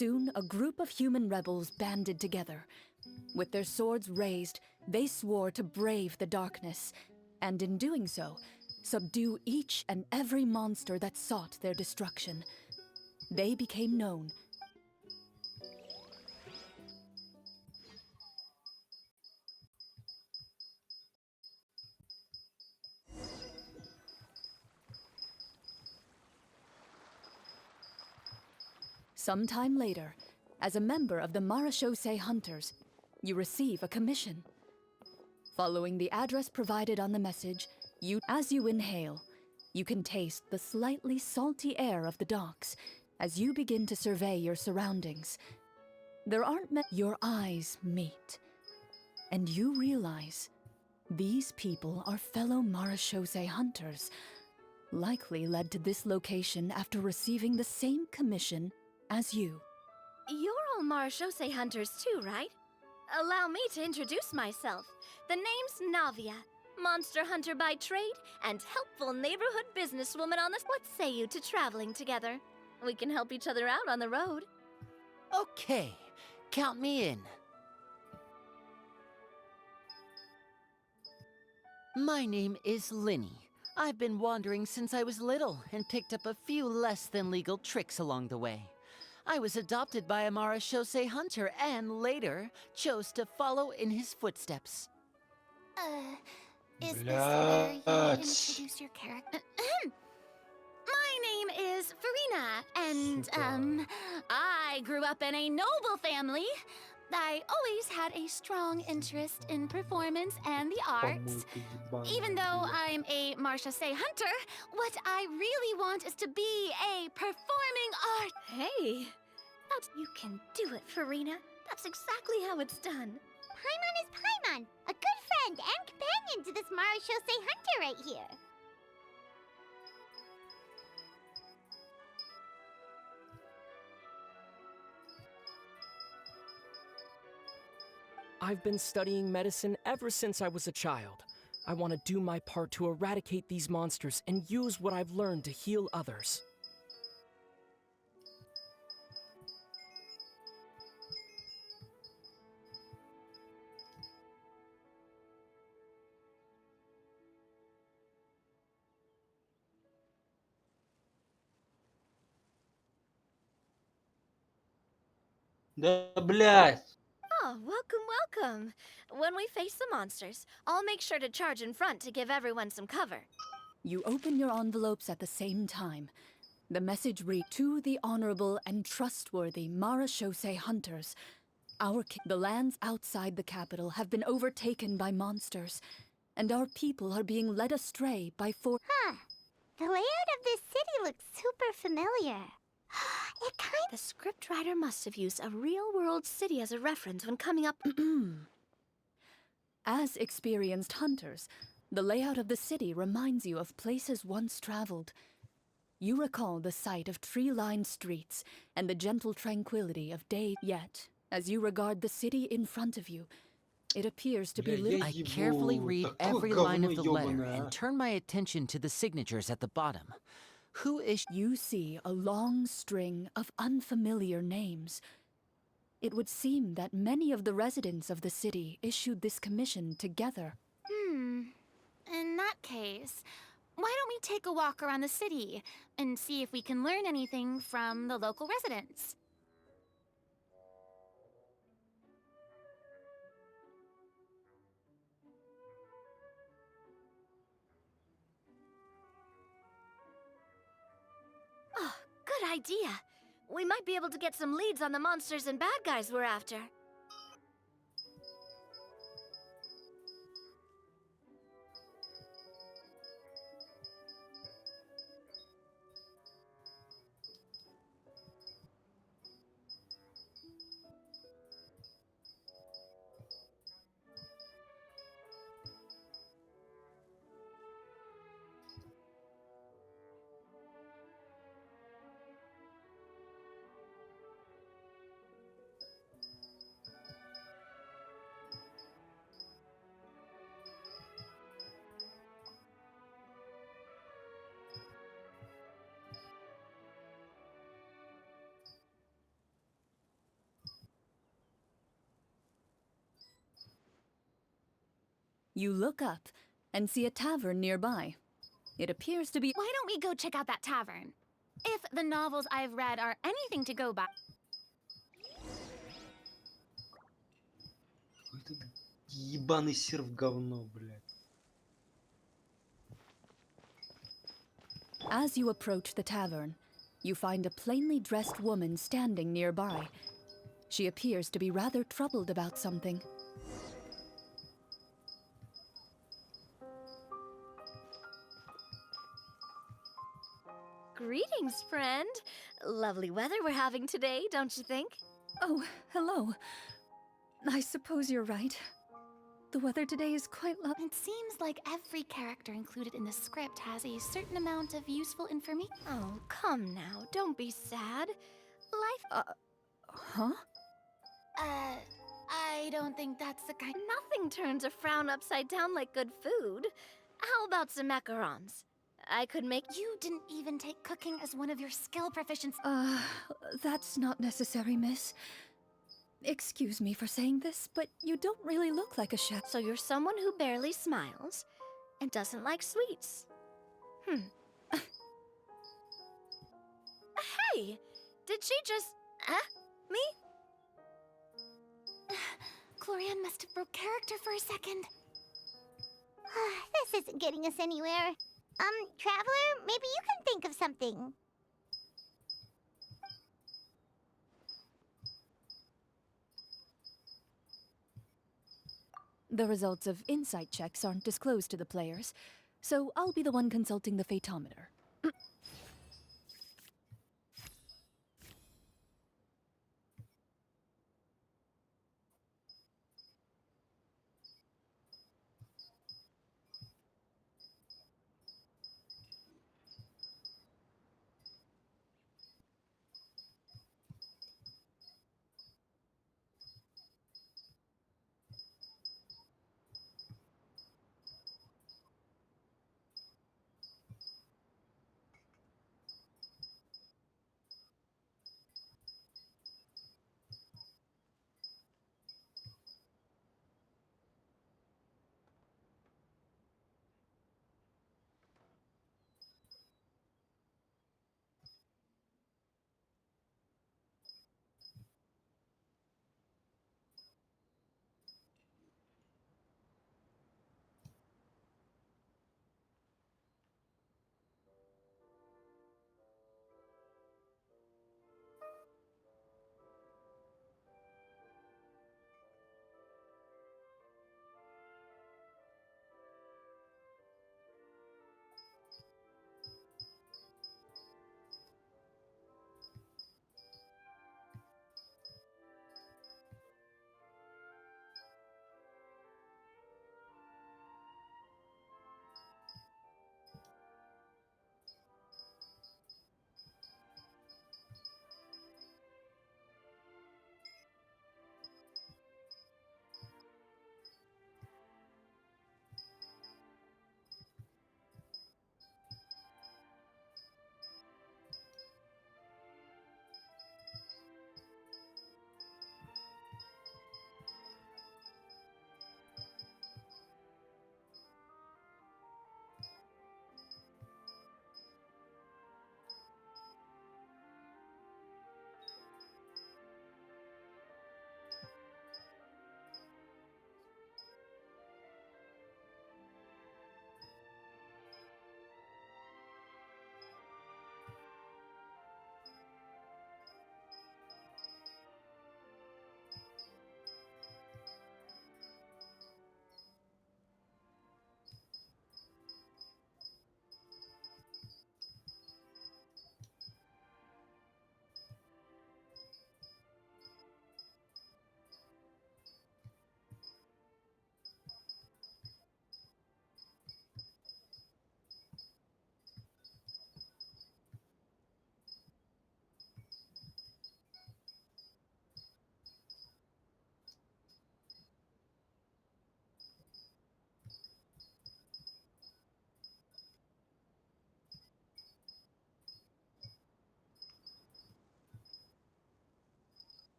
Soon, a group of human rebels banded together. With their swords raised, they swore to brave the darkness, and in doing so, subdue each and every monster that sought their destruction. They became known. Sometime later, as a member of the Marechaussee Hunters, you receive a commission. Following the address provided on the message, as you inhale, you can taste the slightly salty air of the docks as you begin to survey your surroundings. There aren't many. Your eyes meet, and you realize these people are fellow Marechaussee Hunters, likely led to this location after receiving the same commission as you. You're all Marechaussee Hunters too, right? Allow me to introduce myself. The name's Navia, monster hunter by trade and helpful neighborhood businesswoman on the... What say you to traveling together? We can help each other out on the road. Okay, count me in. My name is Linny. I've been wandering since I was little and picked up a few less than legal tricks along the way. I was adopted by a Marechaussee hunter and later chose to follow in his footsteps. Is this where you introduce your character? My name is Farina, and, I grew up in a noble family. I always had a strong interest in performance and the arts. Even though I'm a Marechaussee hunter, what I really want is to be a performing art. Hey, you can do it, Farina. That's exactly how it's done. Paimon is Paimon, a good friend and companion to this Marechaussee hunter right here. I've been studying medicine ever since I was a child. I want to do my part to eradicate these monsters and use what I've learned to heal others. Да, блядь! Oh, welcome. When we face the monsters, I'll make sure to charge in front to give everyone some cover. You open your envelopes at the same time. The message reads, "To the honorable and trustworthy Marechaussee Hunters, the lands outside the capital have been overtaken by monsters, and our people are being led astray by The layout of this city looks super familiar. The scriptwriter must have used a real-world city as a reference when coming up... As experienced hunters, the layout of the city reminds you of places once traveled. You recall the sight of tree-lined streets and the gentle tranquility of day. Yet, as you regard the city in front of you, it appears to be little... I carefully read every line of the letter and turn my attention to the signatures at the bottom. Who is... You see a long string of unfamiliar names. It would seem that many of the residents of the city issued this commission together. In that case, why don't we take a walk around the city and see if we can learn anything from the local residents? Oh, good idea. We might be able to get some leads on the monsters and bad guys we're after. You look up and see a tavern nearby. It appears to be. Why don't we go check out that tavern? If the novels I've read are anything to go by. Какой-то ебаный серф говно, блядь. As you approach the tavern, you find a plainly dressed woman standing nearby. She appears to be rather troubled about something. Greetings, friend. Lovely weather we're having today, don't you think? Oh, hello. I suppose you're right. The weather today is quite lovely. It seems like every character included in the script has a certain amount of useful information. Oh, come now, don't be sad. Life. Huh? I don't think that's the kind. Nothing turns a frown upside down like good food. How about some macarons? I could make. You didn't even take cooking as one of your skill proficiencies. That's not necessary, miss. Excuse me for saying this, but you don't really look like a chef. So you're someone who barely smiles and doesn't like sweets. Hey! Did she just. Me? Glorian must have broke character for a second. This isn't getting us anywhere. Traveler, maybe you can think of something. The results of insight checks aren't disclosed to the players, so I'll be the one consulting the fatometer.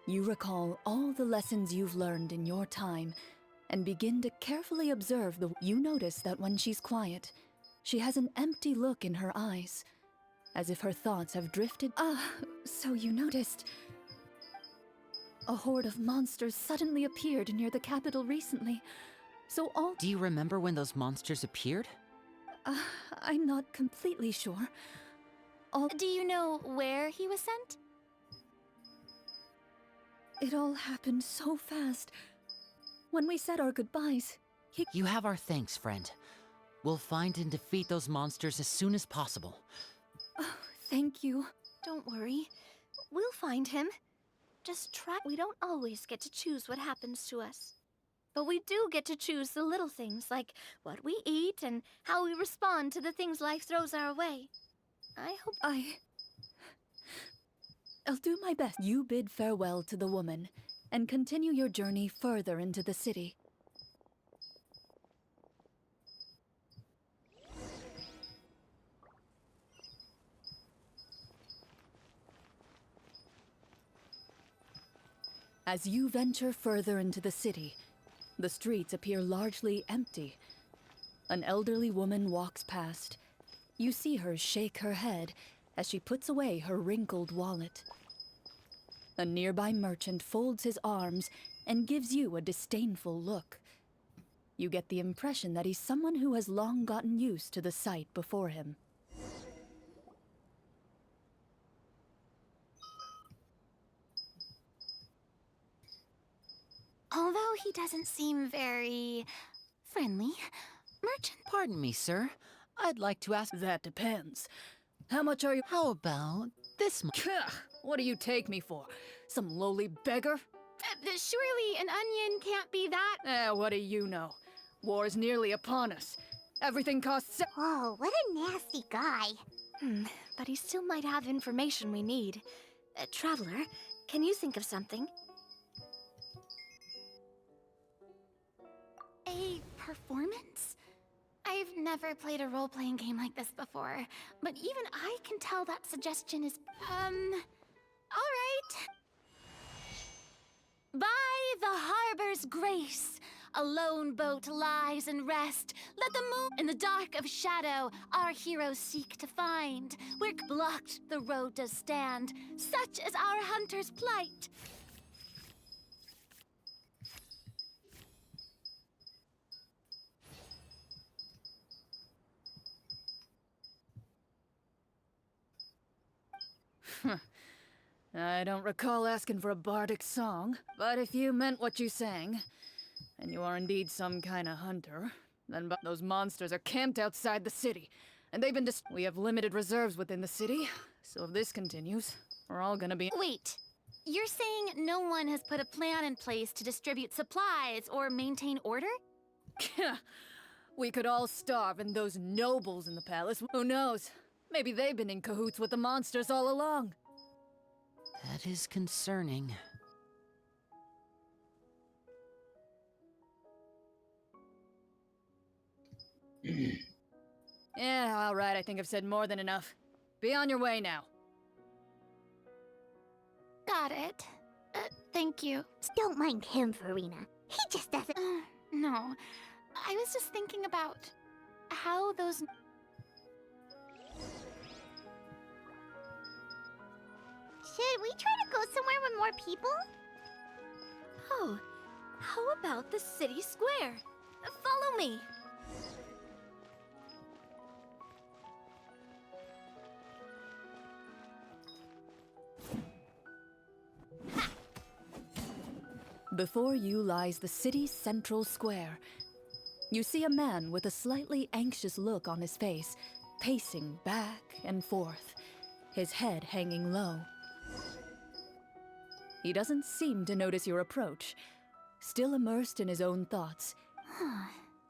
You recall all the lessons you've learned in your time and begin to carefully observe the. You notice that when she's quiet, she has an empty look in her eyes, as if her thoughts have drifted. So you noticed. A horde of monsters suddenly appeared near the capital recently. So all. Do you remember when those monsters appeared? I'm not completely sure. Do you know where he was sent? It all happened so fast. When we said our goodbyes, he. You have our thanks, friend. We'll find and defeat those monsters as soon as possible. Thank you. Don't worry. We'll find him. Just try. We don't always get to choose what happens to us. But we do get to choose the little things, like what we eat and how we respond to the things life throws our way. I hope. I'll do my best. You bid farewell to the woman and continue your journey further into the city. As you venture further into the city, the streets appear largely empty. An elderly woman walks past. You see her shake her head as she puts away her wrinkled wallet. A nearby merchant folds his arms and gives you a disdainful look. You get the impression that he's someone who has long gotten used to the sight before him. Although he doesn't seem very friendly, merchant. Pardon me, sir. I'd like to ask. That depends. How much are you? How about this much? What do you take me for? Some lowly beggar? Surely an onion can't be that. What do you know? War's nearly upon us. Everything costs. Whoa, what a nasty guy. But he still might have information we need. Traveler, can you think of something? A performance? I've never played a role-playing game like this before, but even I can tell that suggestion is, all right. By the harbor's grace, a lone boat lies in rest. Let the moon in the dark of shadow our heroes seek to find. Where blocked the road does stand, such is our hunter's plight. I don't recall asking for a bardic song, but if you meant what you sang, and you are indeed some kind of hunter, then those monsters are camped outside the city, and they've been we have limited reserves within the city, so if this continues, we're all gonna be— Wait, you're saying no one has put a plan in place to distribute supplies or maintain order? We could all starve, and those nobles in the palace, who knows? Maybe they've been in cahoots with the monsters all along. That is concerning. Yeah, all right, I think I've said more than enough. Be on your way now. Got it. Thank you. Don't mind him, Farina. He just doesn't. No, I was just thinking about how those... Should we try to go somewhere with more people? Oh, how about the city square? Follow me. Before you lies the city's central square. You see a man with a slightly anxious look on his face, pacing back and forth, his head hanging low. He doesn't seem to notice your approach, still immersed in his own thoughts.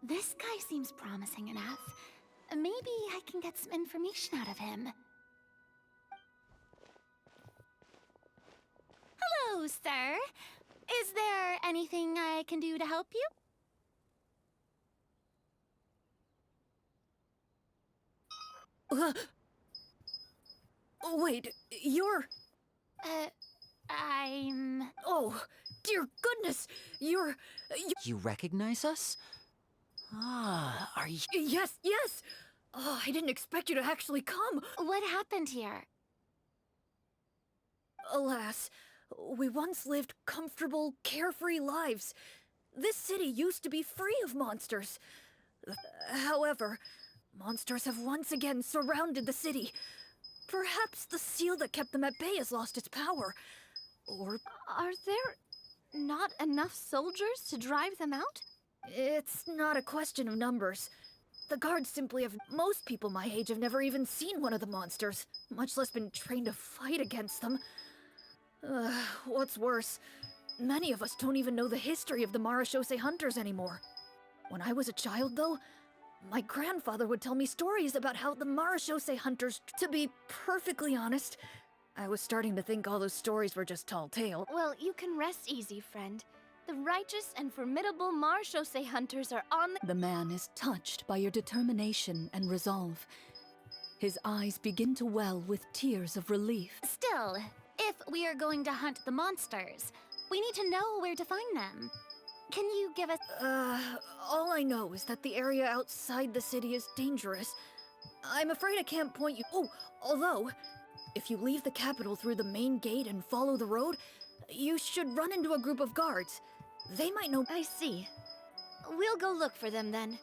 This guy seems promising enough. Maybe I can get some information out of him. Hello, sir. Is there anything I can do to help you? Wait, you're... I'm... Oh, dear goodness! You're... You recognize us? Ah, are you... Yes, yes! Oh, I didn't expect you to actually come. What happened here? Alas, we once lived comfortable, carefree lives. This city used to be free of monsters. However, monsters have once again surrounded the city. Perhaps the seal that kept them at bay has lost its power. Or Are there not enough soldiers to drive them out? it's not a question of numbers. The guards simply have... Most people my age have never even seen one of the monsters, much less been trained to fight against them. What's worse, many of us don't even know the history of the Marashose hunters anymore. When I was a child, though, my grandfather would tell me stories about how the Marashose hunters... To be perfectly honest, I was starting to think all those stories were just tall tale. Well, you can rest easy, friend. The righteous and formidable Marashose hunters are on the... The man is touched by your determination and resolve. His eyes begin to well with tears of relief. Still, if we are going to hunt the monsters, we need to know where to find them. Can you give us... All I know is that the area outside the city is dangerous. I'm afraid I can't point you... Oh, although, if you leave the capital through the main gate and follow the road, you should run into a group of guards. They might know... I see. We'll go look for them then.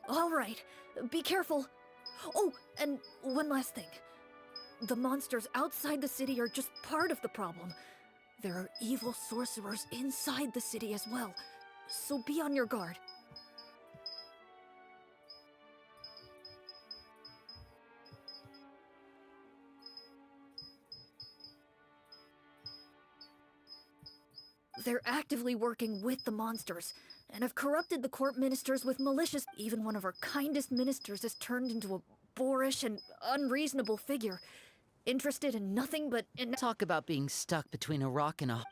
All right, be careful. Oh, and one last thing. The monsters outside the city are just part of the problem. There are evil sorcerers inside the city as well, so be on your guard. They're actively working with the monsters, and have corrupted the court ministers with malicious... Even one of our kindest ministers has turned into a boorish and unreasonable figure, interested in nothing but in... Talk about being stuck between a rock and a...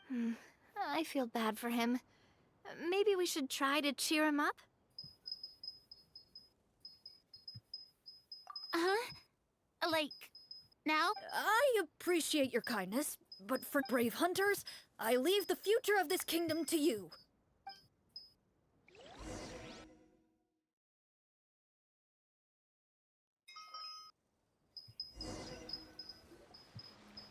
I feel bad for him. Maybe we should try to cheer him up? Like, now? I appreciate your kindness, but for brave hunters, I leave the future of this kingdom to you.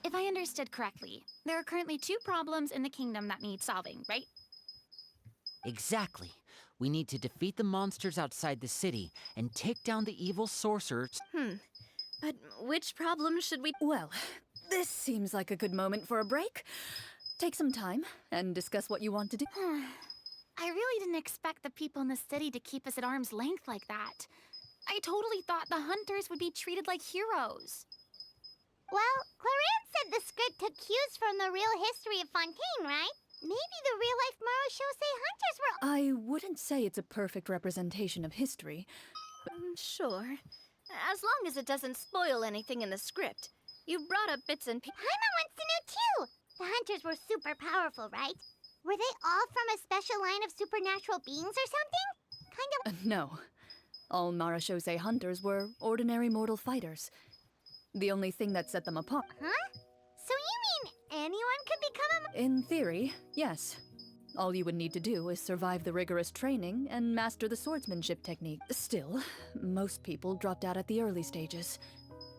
If I understood correctly, there are currently 2 problems in the kingdom that need solving, right? Exactly. We need to defeat the monsters outside the city and take down the evil sorcerers. But which problem should we... Well, this seems like a good moment for a break. Take some time and discuss what you want to do. I really didn't expect the people in the city to keep us at arm's length like that. I totally thought the hunters would be treated like heroes. Well, Clarence said the script took cues from the real history of Fontaine, right? Maybe the real-life Marashose hunters were... I wouldn't say it's a perfect representation of history. Sure. As long as it doesn't spoil anything in the script. You brought up bits and pieces. Paimon wants to know too! The hunters were super powerful, right? Were they all from a special line of supernatural beings or something? Kind of... No. All Marashose hunters were ordinary mortal fighters. The only thing that set them apart... Huh? So you mean anyone could become a... In theory, yes. All you would need to do is survive the rigorous training and master the swordsmanship technique. Still, most people dropped out at the early stages,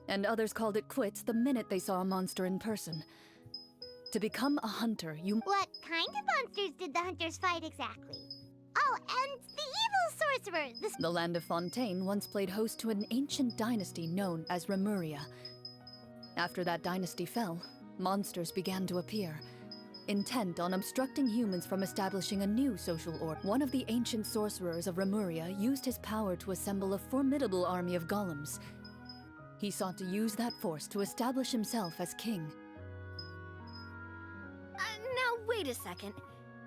and others called it quits the minute they saw a monster in person. To become a hunter, you... What kind of monsters did the hunters fight exactly? Oh, and the evil sorcerer! The land of Fontaine once played host to an ancient dynasty known as Remuria. After that dynasty fell, monsters began to appear, intent on obstructing humans from establishing a new social order. One of the ancient sorcerers of Remuria used his power to assemble a formidable army of golems. He sought to use that force to establish himself as king. Now, wait a second.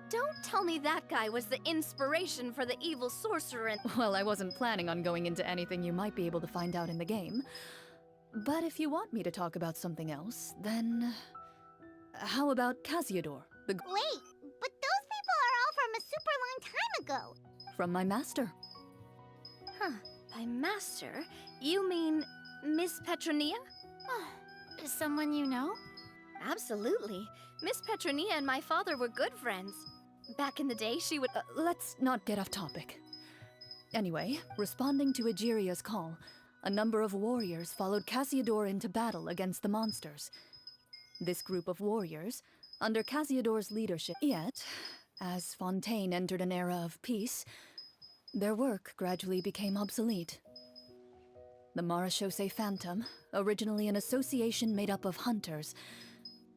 Don't tell me that guy was the inspiration for the evil sorcerer and... Well, I wasn't planning on going into anything you might be able to find out in the game. But if you want me to talk about something else, then... How about Casiodor, the... Wait, but those people are all from a super long time ago. From my master. Huh. By master, you mean Miss Petronia? Someone you know? Absolutely. Miss Petronia and my father were good friends. Back in the day, she would... Let's not get off topic. Anyway, responding to Egeria's call, a number of warriors followed Cassiodor into battle against the monsters. This group of warriors, under Cassiodor's leadership, yet, as Fontaine entered an era of peace, their work gradually became obsolete. The Marechaussee Phantom, originally an association made up of hunters,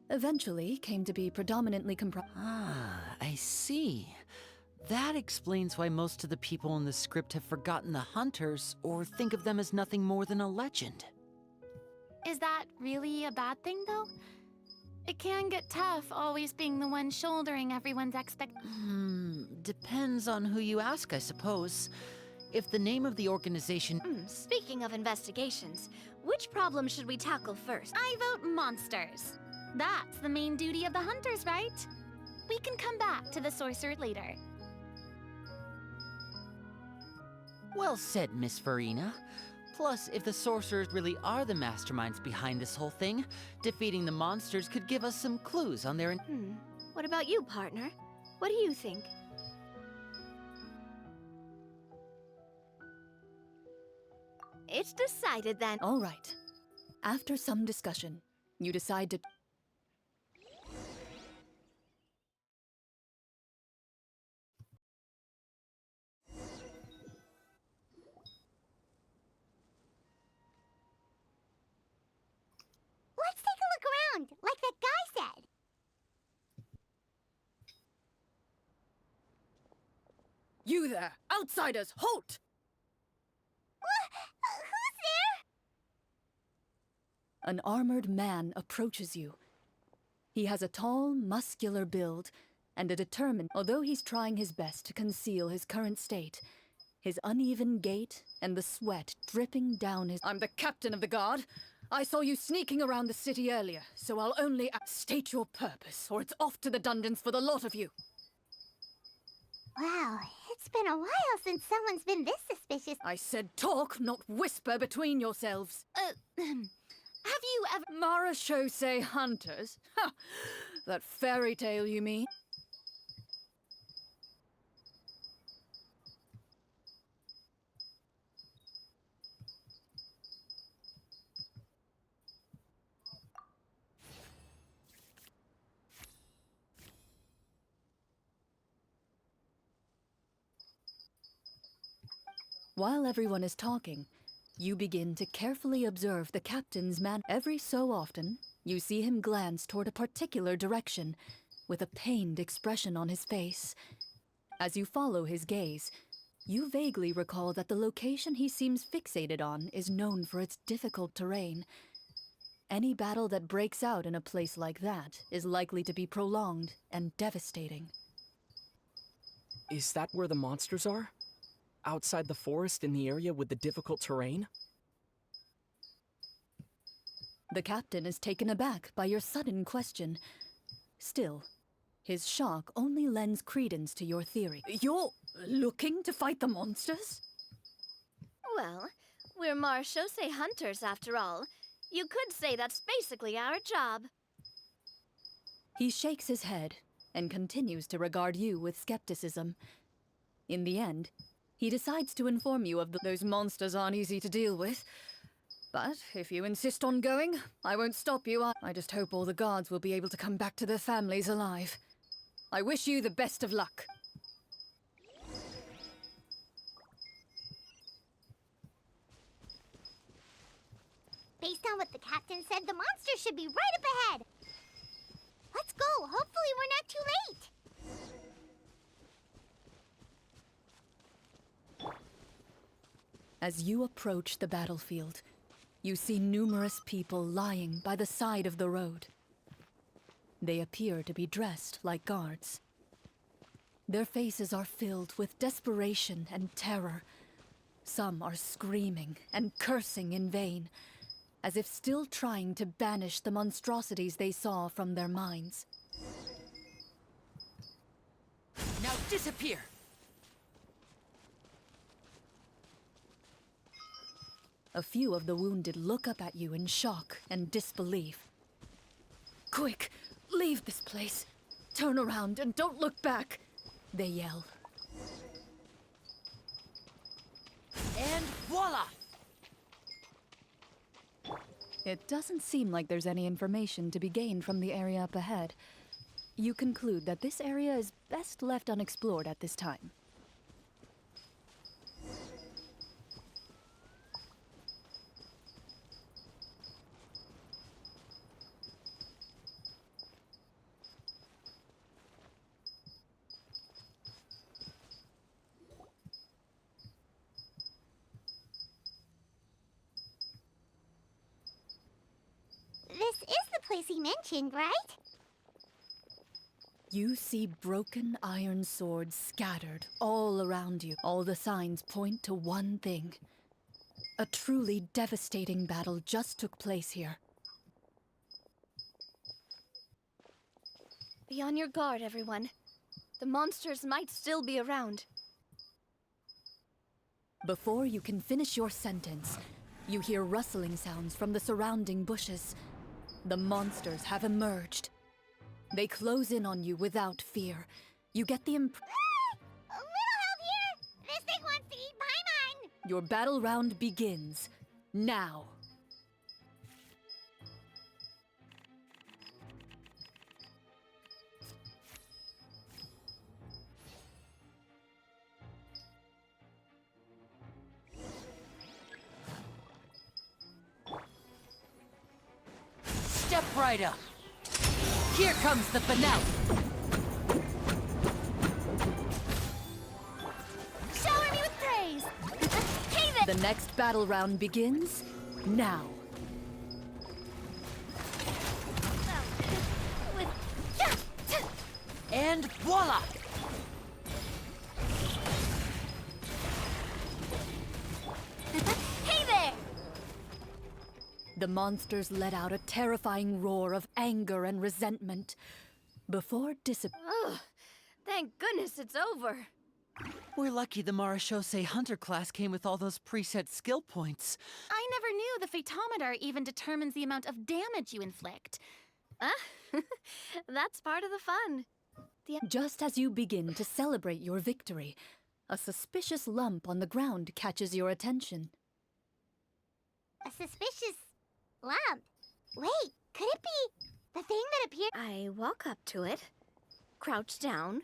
eventually came to be predominantly comprised. Ah, I see. That explains why most of the people in the script have forgotten the hunters or think of them as nothing more than a legend. Is that really a bad thing, though? It can get tough always being the one shouldering everyone's Depends on who you ask, I suppose. If the name of the organization... Speaking of investigations, which problem should we tackle first? I vote monsters. That's the main duty of the hunters, right? We can come back to the sorcerer later. Well said, Miss Farina. Plus, if the sorcerers really are the masterminds behind this whole thing, defeating the monsters could give us some clues on their... What about you, partner? What do you think? It's decided then. All right. After some discussion, you decide to... Let's take a look around, like that guy said. You there! Outsiders, halt! Who's there? An armored man approaches you. He has a tall, muscular build, and a determined... Although he's trying his best to conceal his current state, his uneven gait and the sweat dripping down his... I'm the captain of the guard. I saw you sneaking around the city earlier, so I'll only... State your purpose, or it's off to the dungeons for the lot of you. Wow, it's been a while since someone's been this suspicious. I said talk, not whisper between yourselves. Have you ever... Marechaussee hunters? Ha! That fairy tale, you mean? While everyone is talking, you begin to carefully observe the captain's man. Every so often, you see him glance toward a particular direction, with a pained expression on his face. As you follow his gaze, you vaguely recall that the location he seems fixated on is known for its difficult terrain. Any battle that breaks out in a place like that is likely to be prolonged and devastating. Is that where the monsters are? Outside the forest in the area with the difficult terrain? The captain is taken aback by your sudden question. Still, his shock only lends credence to your theory. You're looking to fight the monsters? Well, we're Marechaussee hunters after all. You could say that's basically our job. He shakes his head and continues to regard you with skepticism. In the end, he decides to inform you of those monsters aren't easy to deal with. But if you insist on going, I won't stop you. I just hope all the guards will be able to come back to their families alive. I wish you the best of luck. Based on what the captain said, the monster should be right up ahead. Let's go. Hopefully we're not too late. As you approach the battlefield, you see numerous people lying by the side of the road. They appear to be dressed like guards. Their faces are filled with desperation and terror. Some are screaming and cursing in vain, as if still trying to banish the monstrosities they saw from their minds. Now disappear! A few of the wounded look up at you in shock and disbelief. Quick, leave this place. Turn around and don't look back, they yell. And voila! It doesn't seem like there's any information to be gained from the area up ahead. You conclude that this area is best left unexplored at this time. This is the place he mentioned, right? You see broken iron swords scattered all around you. All the signs point to one thing. A truly devastating battle just took place here. Be on your guard, everyone. The monsters might still be around. Before you can finish your sentence, you hear rustling sounds from the surrounding bushes. The monsters have emerged. They close in on you without fear. You get the A little help here! This thing wants to eat Paimon! Your battle round begins. Now. Step right up. Here comes the finale. Shower me with praise! Hey there! The next battle round begins now. And voila! Hey there! The monsters let out a terrifying roar of anger and resentment before disappearing. Ugh, thank goodness it's over. We're lucky the Marashose Hunter class came with all those preset skill points. I never knew the photometer even determines the amount of damage you inflict. That's part of the fun. Just as you begin to celebrate your victory, a suspicious lump on the ground catches your attention. A suspicious lump. Wait, could it be the thing that appeared? I walk up to it, crouch down,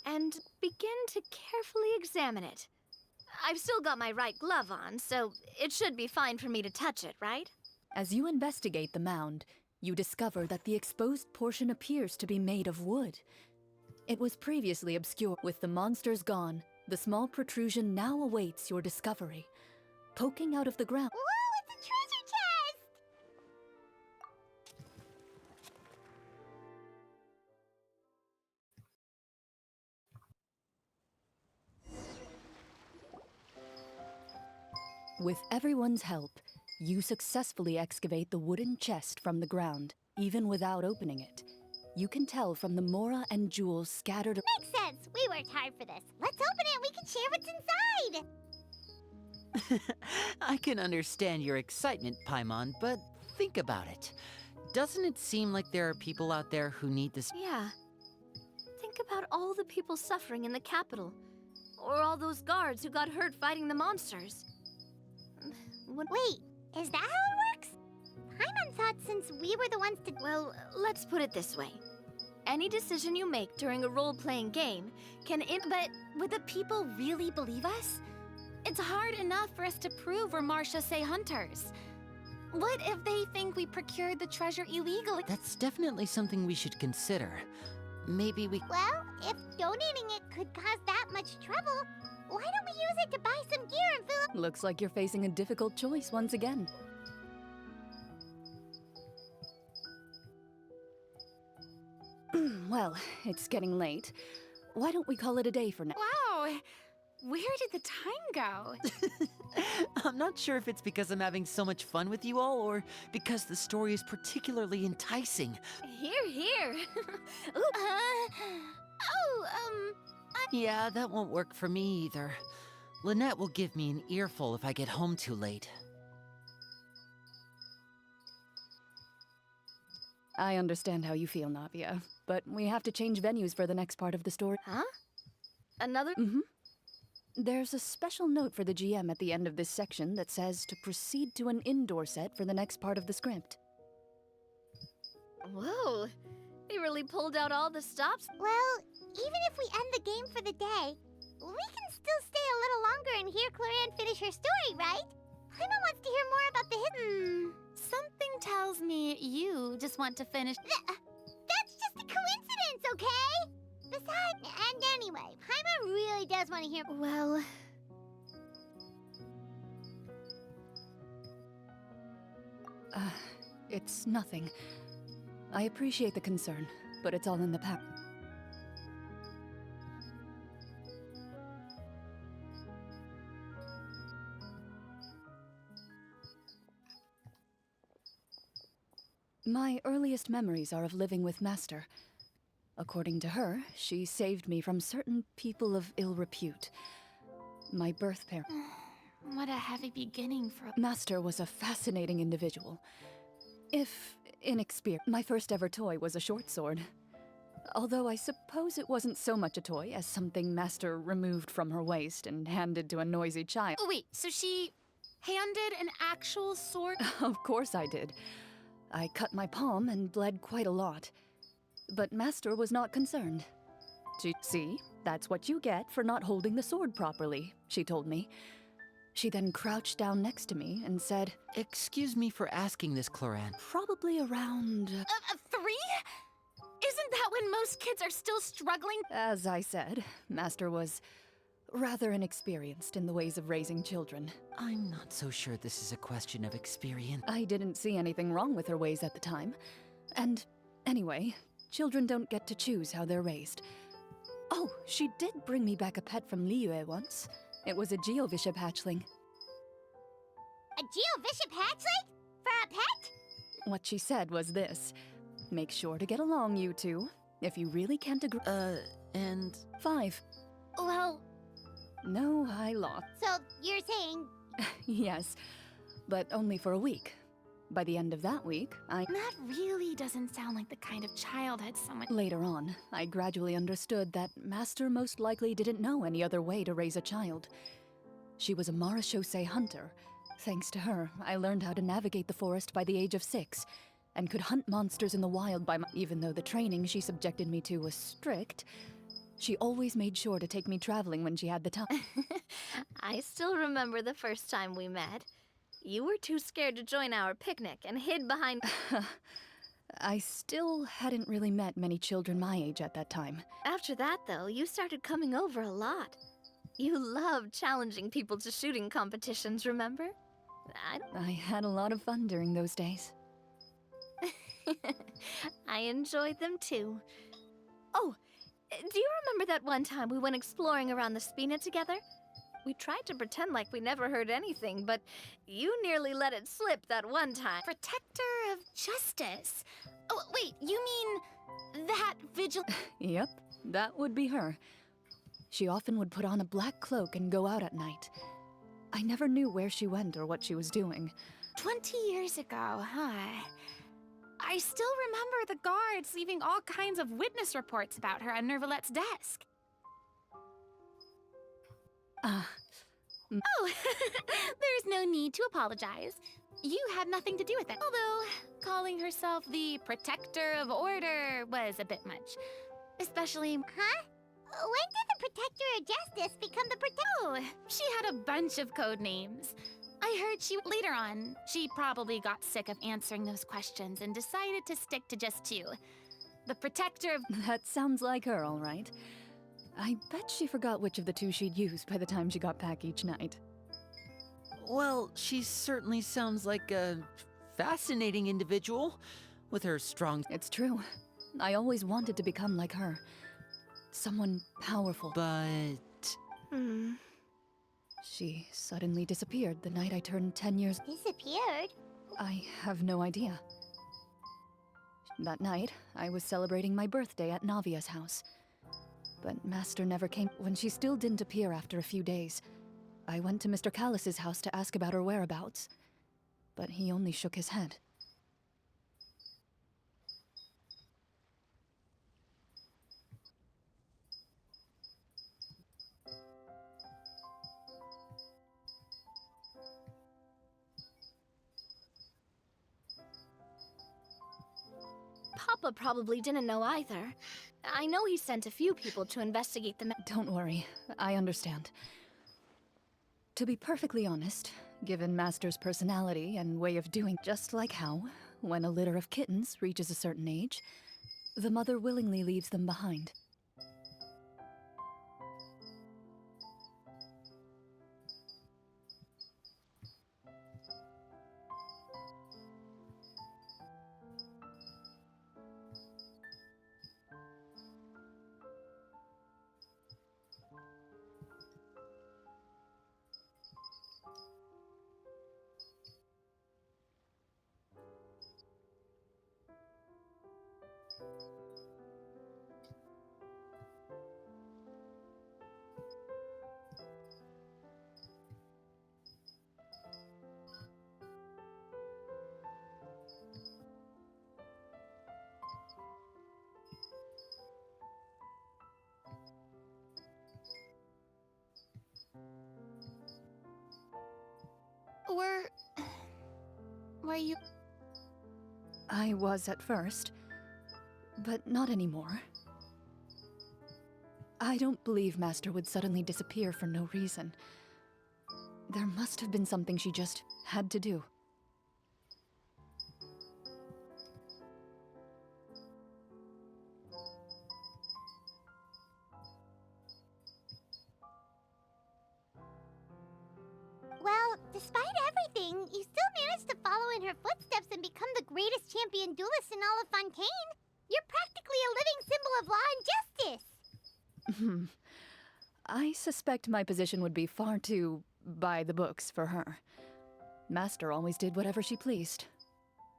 and begin to carefully examine it. I've still got my right glove on, so it should be fine for me to touch it, right? As you investigate the mound, you discover that the exposed portion appears to be made of wood. It was previously obscure. With the monsters gone, the small protrusion now awaits your discovery. Poking out of the ground. Whoa, it's a treasure chest! With everyone's help, you successfully excavate the wooden chest from the ground, even without opening it. You can tell from the mora and jewels scattered. Makes sense. We worked hard for this. Let's open it and we can share what's inside. I can understand your excitement, Paimon, but think about it. Doesn't it seem like there are people out there who need this? Yeah. Think about all the people suffering in the capital. Or all those guards who got hurt fighting the monsters. Wait, is that how it works? Paimon thought since we were the ones to... Well, let's put it this way. Any decision you make during a role-playing game can But would the people really believe us? It's hard enough for us to prove we're Marashose hunters. What if they think we procured the treasure illegally? That's definitely something we should consider. Maybe we... Well, if donating it could cause that much trouble, why don't we use it to buy some gear and fill up... Looks like you're facing a difficult choice once again. Well, it's getting late. Why don't we call it a day for now? Wow! Where did the time go? I'm not sure if it's because I'm having so much fun with you all, or because the story is particularly enticing. Here, here. Yeah, that won't work for me either. Lynette will give me an earful if I get home too late. I understand how you feel, Navia, but we have to change venues for the next part of the story. Huh? Another? There's a special note for the GM at the end of this section that says to proceed to an indoor set for the next part of the script. Whoa. They really pulled out all the stops. Well, even if we end the game for the day, we can still stay a little longer and hear Cloran finish her story, right? Paimon wants to hear more about the hidden... Something tells me you just want to finish. That's just a coincidence, okay? Besides, and anyway, Paimon really does want to hear... Well, It's nothing. I appreciate the concern, but it's all in the past. My earliest memories are of living with Master. According to her, she saved me from certain people of ill repute. My birth parents. What a heavy beginning for. Master was a fascinating individual. If inexperienced, my first ever toy was a short sword. Although I suppose it wasn't so much a toy as something Master removed from her waist and handed to a noisy child. Oh, wait, so she handed an actual sword? Of course I did. I cut my palm and bled quite a lot. But Master was not concerned. See, that's what you get for not holding the sword properly, she told me. She then crouched down next to me and said, Excuse me for asking this, Cloran. probably around... 3? Isn't that when most kids are still struggling? As I said, Master was rather inexperienced in the ways of raising children. I'm not so sure this is a question of experience. I didn't see anything wrong with her ways at the time. And anyway, children don't get to choose how they're raised. Oh, she did bring me back a pet from Liyue once. It was a Geovishap hatchling. A Geovishap hatchling? For a pet? What she said was this: make sure to get along, you two. If you really can't agree. And 5. Well, No, I lost. So, you're saying... Yes, but only for a week. By the end of that week, that really doesn't sound like the kind of childhood someone. Later on, I gradually understood that Master most likely didn't know any other way to raise a child. She was a Marachose hunter. Thanks to her, I learned how to navigate the forest by the age of 6, and could hunt monsters in the wild even though the training she subjected me to was strict, she always made sure to take me traveling when she had the time. I still remember the first time we met. You were too scared to join our picnic and hid behind... I still hadn't really met many children my age at that time. After that, though, you started coming over a lot. You loved challenging people to shooting competitions, remember? I had a lot of fun during those days. I enjoyed them too. Oh, do you remember that one time we went exploring around the Spina together? We tried to pretend like we never heard anything, but you nearly let it slip that one time. Protector of justice. Oh, wait, you mean that vigil... Yep, that would be her. She often would put on a black cloak and go out at night. I never knew where she went or what she was doing. 20 years ago, huh? I still remember the guards leaving all kinds of witness reports about her on Nervalette's desk. Oh, there's no need to apologize. You had nothing to do with it. Although, calling herself the Protector of Order was a bit much. Especially... Huh? When did the Protector of Justice become the Protector? Oh, she had a bunch of code names. I heard later on, she probably got sick of answering those questions and decided to stick to just 2. The Protector of... That sounds like her, all right. I bet she forgot which of the 2 she'd use by the time she got back each night. Well, she certainly sounds like a fascinating individual with her strong... It's true. I always wanted to become like her. Someone powerful. But... She suddenly disappeared the night I turned 10 years... Disappeared? I have no idea. That night, I was celebrating my birthday at Navia's house. But Master never came. When she still didn't appear after a few days, I went to Mr. Callus's house to ask about her whereabouts. But he only shook his head. Papa probably didn't know either. I know he sent a few people to investigate the Don't worry, I understand. To be perfectly honest, given Master's personality and way of doing, just like how, when a litter of kittens reaches a certain age, the mother willingly leaves them behind. Were you... I was at first, but not anymore. I don't believe Master would suddenly disappear for no reason. There must have been something she just had to do. Well, despite everything, you still managed to follow in her footsteps and become the greatest champion duelist in all of Fontaine. You're practically a living symbol of law and justice. I suspect my position would be far too by the books for her. Master always did whatever she pleased.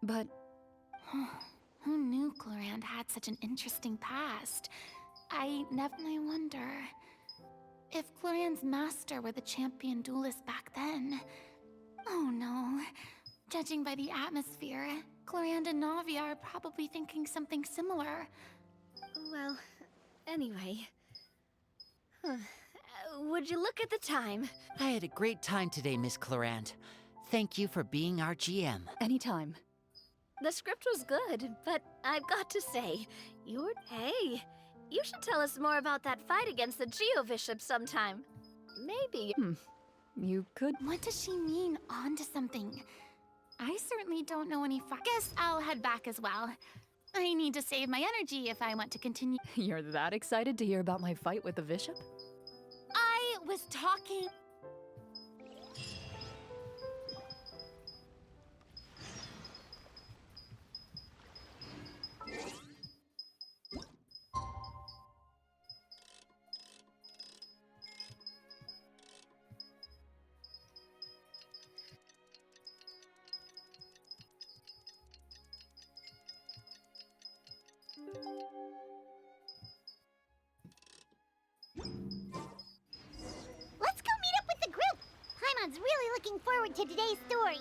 But Who knew Clorand had such an interesting past? I wonder... if Clorand's master were the champion duelist back then... Oh no. Judging by the atmosphere, Clorand and Navia are probably thinking something similar. Well, anyway. Would you look at the time? I had a great time today, Miss Clorand. Thank you for being our GM. anytime. The script was good, but I've got to say, Hey, you should tell us more about that fight against the Geo-Bishop sometime. Maybe. You could. What does she mean, on to something? I certainly don't know any Guess I'll head back as well. I need to save my energy if I want to continue. You're that excited to hear about my fight with the bishop? I was talking... Let's go meet up with the group! Paimon's really looking forward to today's story.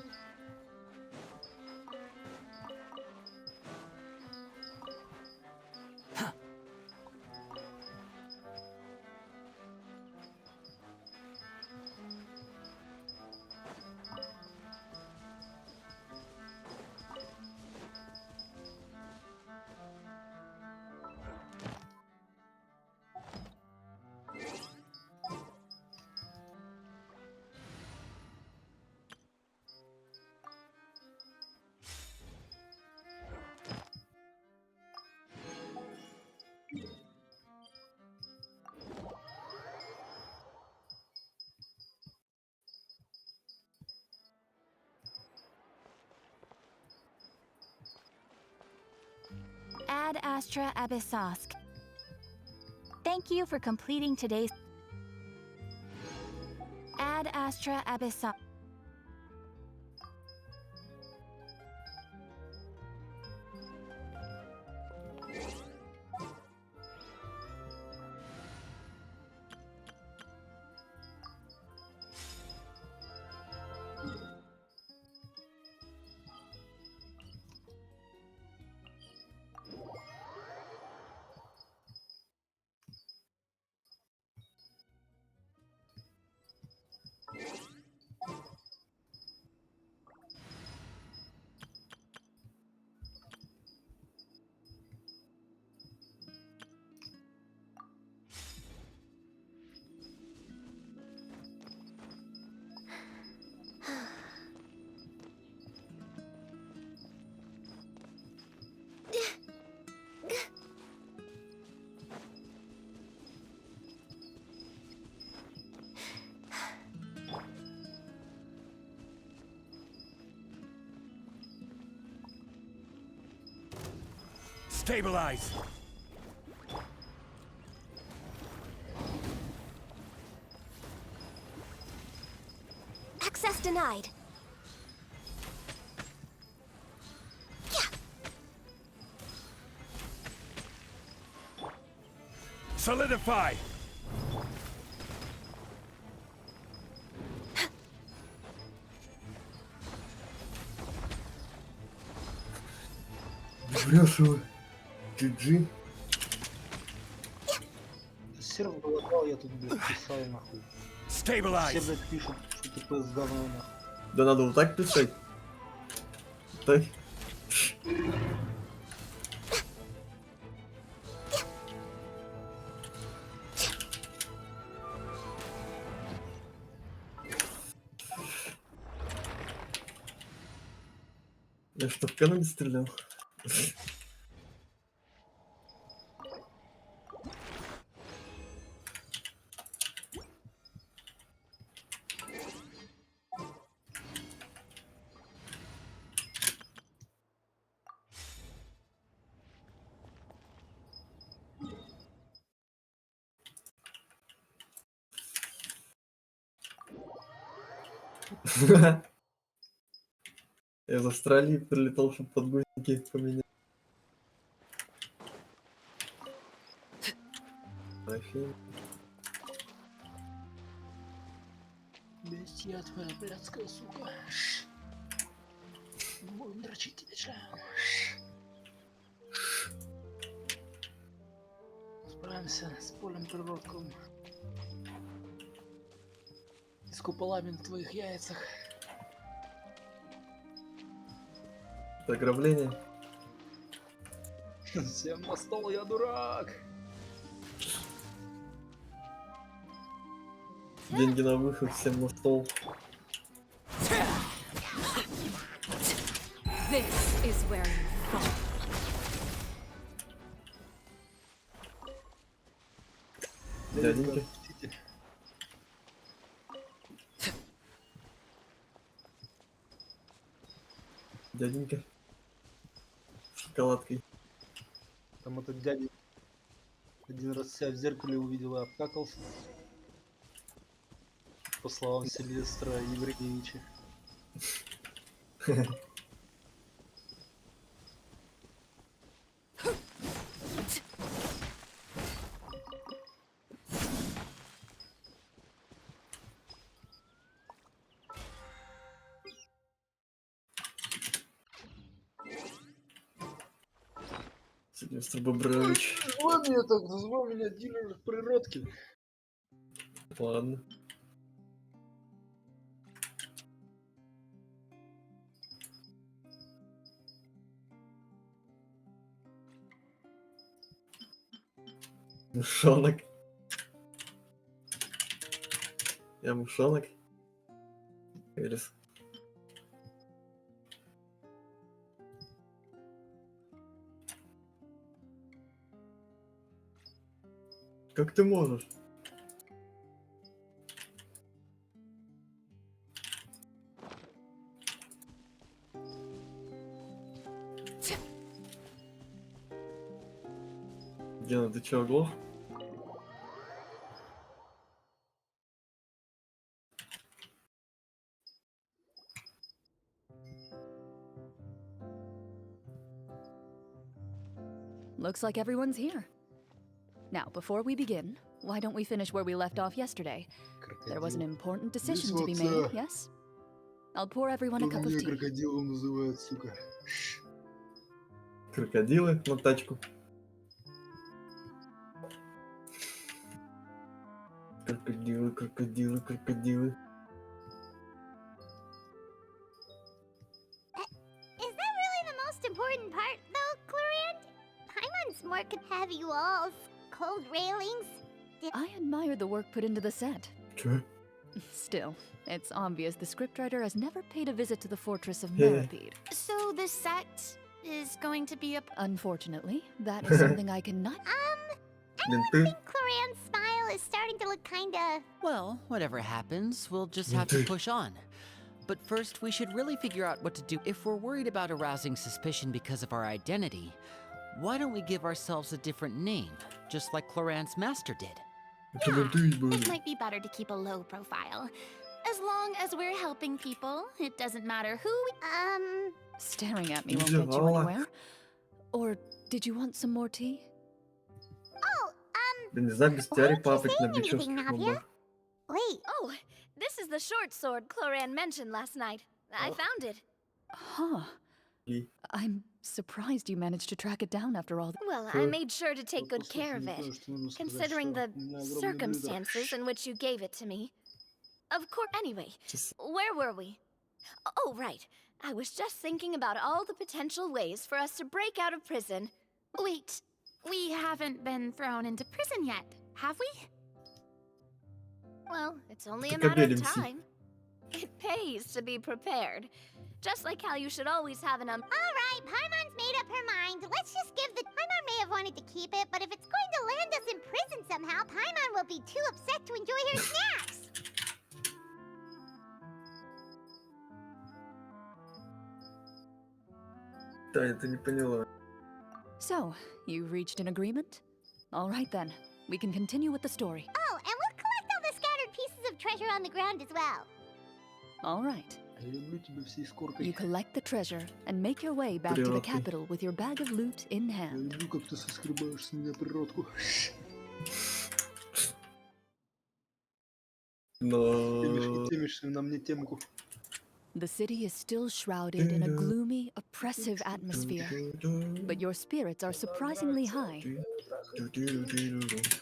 Ad Astra Abyssosk. Thank you for completing today's... Ad Astra Abyssosk. Stabilize. Access denied. Solidify. Брешево. GG. Серв голодал, я тут, блядь, писал нахуй. Все, Stabilize. блядь, пишут, что ТПС говно нахуй. Да надо вот так писать. Так. Я что, в канале стрелял? Я из Австралии прилетал, чтобы подгузники поменять. Офигеть. Блять, я твоя блядская сука. Будем дрочить тебе член. Справимся с полем природком. И с куполами на твоих яйцах. Это ограбление. Всем на стол, я дурак. Деньги на выход, всем на стол. This is where you fall. Дяденька. Дяденька. С шоколадкой. Там этот дядя один раз себя в зеркале увидел и обкакался. По словам Сильвестра Евгеньевича. Сильвестр Бобрович. Звал меня так, назвал меня дилер природки. Ладно. Мышонок. Я мышонок. Элис. Как ты можешь? Гена, ты чё, оглох? Looks like everyone's here. Now, before we begin, why don't we finish where we left off yesterday? There was an important decision to be made, yes? I'll pour everyone a cup of tea. Крокодилом называют, сука. Крокодилы на тачку. Крокодилы, крокодилы, крокодилы. Is that really the most important part, though, Clarant? Paimon's more could have you all's cold railings. I admire the work put into the set. Чё? Still, it's obvious the scriptwriter has never paid a visit to the fortress of Yeah. Meripede. So the set is going to be a... Unfortunately, that is something I cannot... Блин, ты... Clarant's smile is starting to look kinda... Well, whatever happens, we'll just have to push on. But first, we should really figure out what to do. If we're worried about arousing suspicion because of our identity, Why don't we give ourselves a different name, just like Cloran's master did? It might be better to keep a low profile. As long as we're helping people, it doesn't matter who we... Staring at me won't get you anywhere. Or did you want some more tea? Oh, Да не знаю, без тебя why aren't you папать на saying anything, бичевских Navia? лбах. Wait, Oh, this is the short sword Cloran mentioned last night. I found it. Huh. И I'm surprised you managed to track it down after all. Well, I made sure to take good care of it, considering the circumstances in which you gave it to me. Of course, anyway, where were we? Oh, right. I was just thinking about all the potential ways for us to break out of prison. Wait, we haven't been thrown into prison yet, have we? Well, it's only a Так matter of обелимся. time. It pays to be prepared. Just like how you should always have an all right, Paimon's made up her mind. Let's just give the... Paimon may have wanted to keep it, but if it's going to land us in prison somehow, Paimon will be too upset to enjoy her snacks. Таня, ты не поняла. So, you reached an agreement? All right then. We can continue with the story. Oh, and we'll collect all the scattered pieces of treasure on the ground as well. All right. Я люблю тебя всей скоркой. You collect the treasure and make your way back to the Природкой. capital with your bag of loot in Я hand. люблю, как ты соскребаешь с меня природку. Но... Темишь на мне темку. The city is still shrouded in a gloomy, oppressive atmosphere, but your spirits are surprisingly high.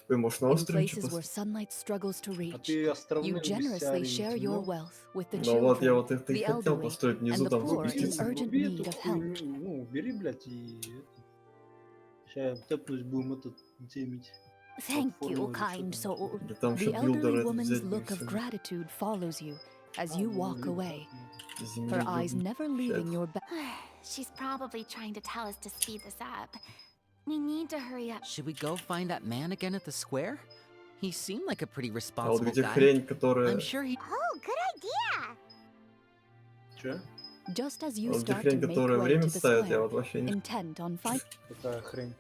Ой, может, на In острове что places where sunlight struggles to А reach, ты островным you generously бестиарием share your темно? wealth with the Ну вот я children, вот это и the хотел elderly, построить and внизу, the там poor in запуститься. urgent Убери need эту of help. хуйню, ну, убери, блядь, и... Сейчас тэпнусь, будем этот темить. Thank you, Платформу или kind что там. soul. Да там The еще билдер elderly этот woman's взять, ну и look of всё. gratitude follows you as А, you ну, walk блин, away, Земли her eyes вроде never leaving your back. She's probably trying to tell us to speed this up. We need to hurry up. Should we go find that man again at the square? He seemed like a pretty А вот responsible где guy. хрень, которая... I'm sure he... Oh, good idea. Чё? Just as А you вот где start to хрень, make которая way время to the ставит, я square, вот вообще не... intent on finding Какая хрень?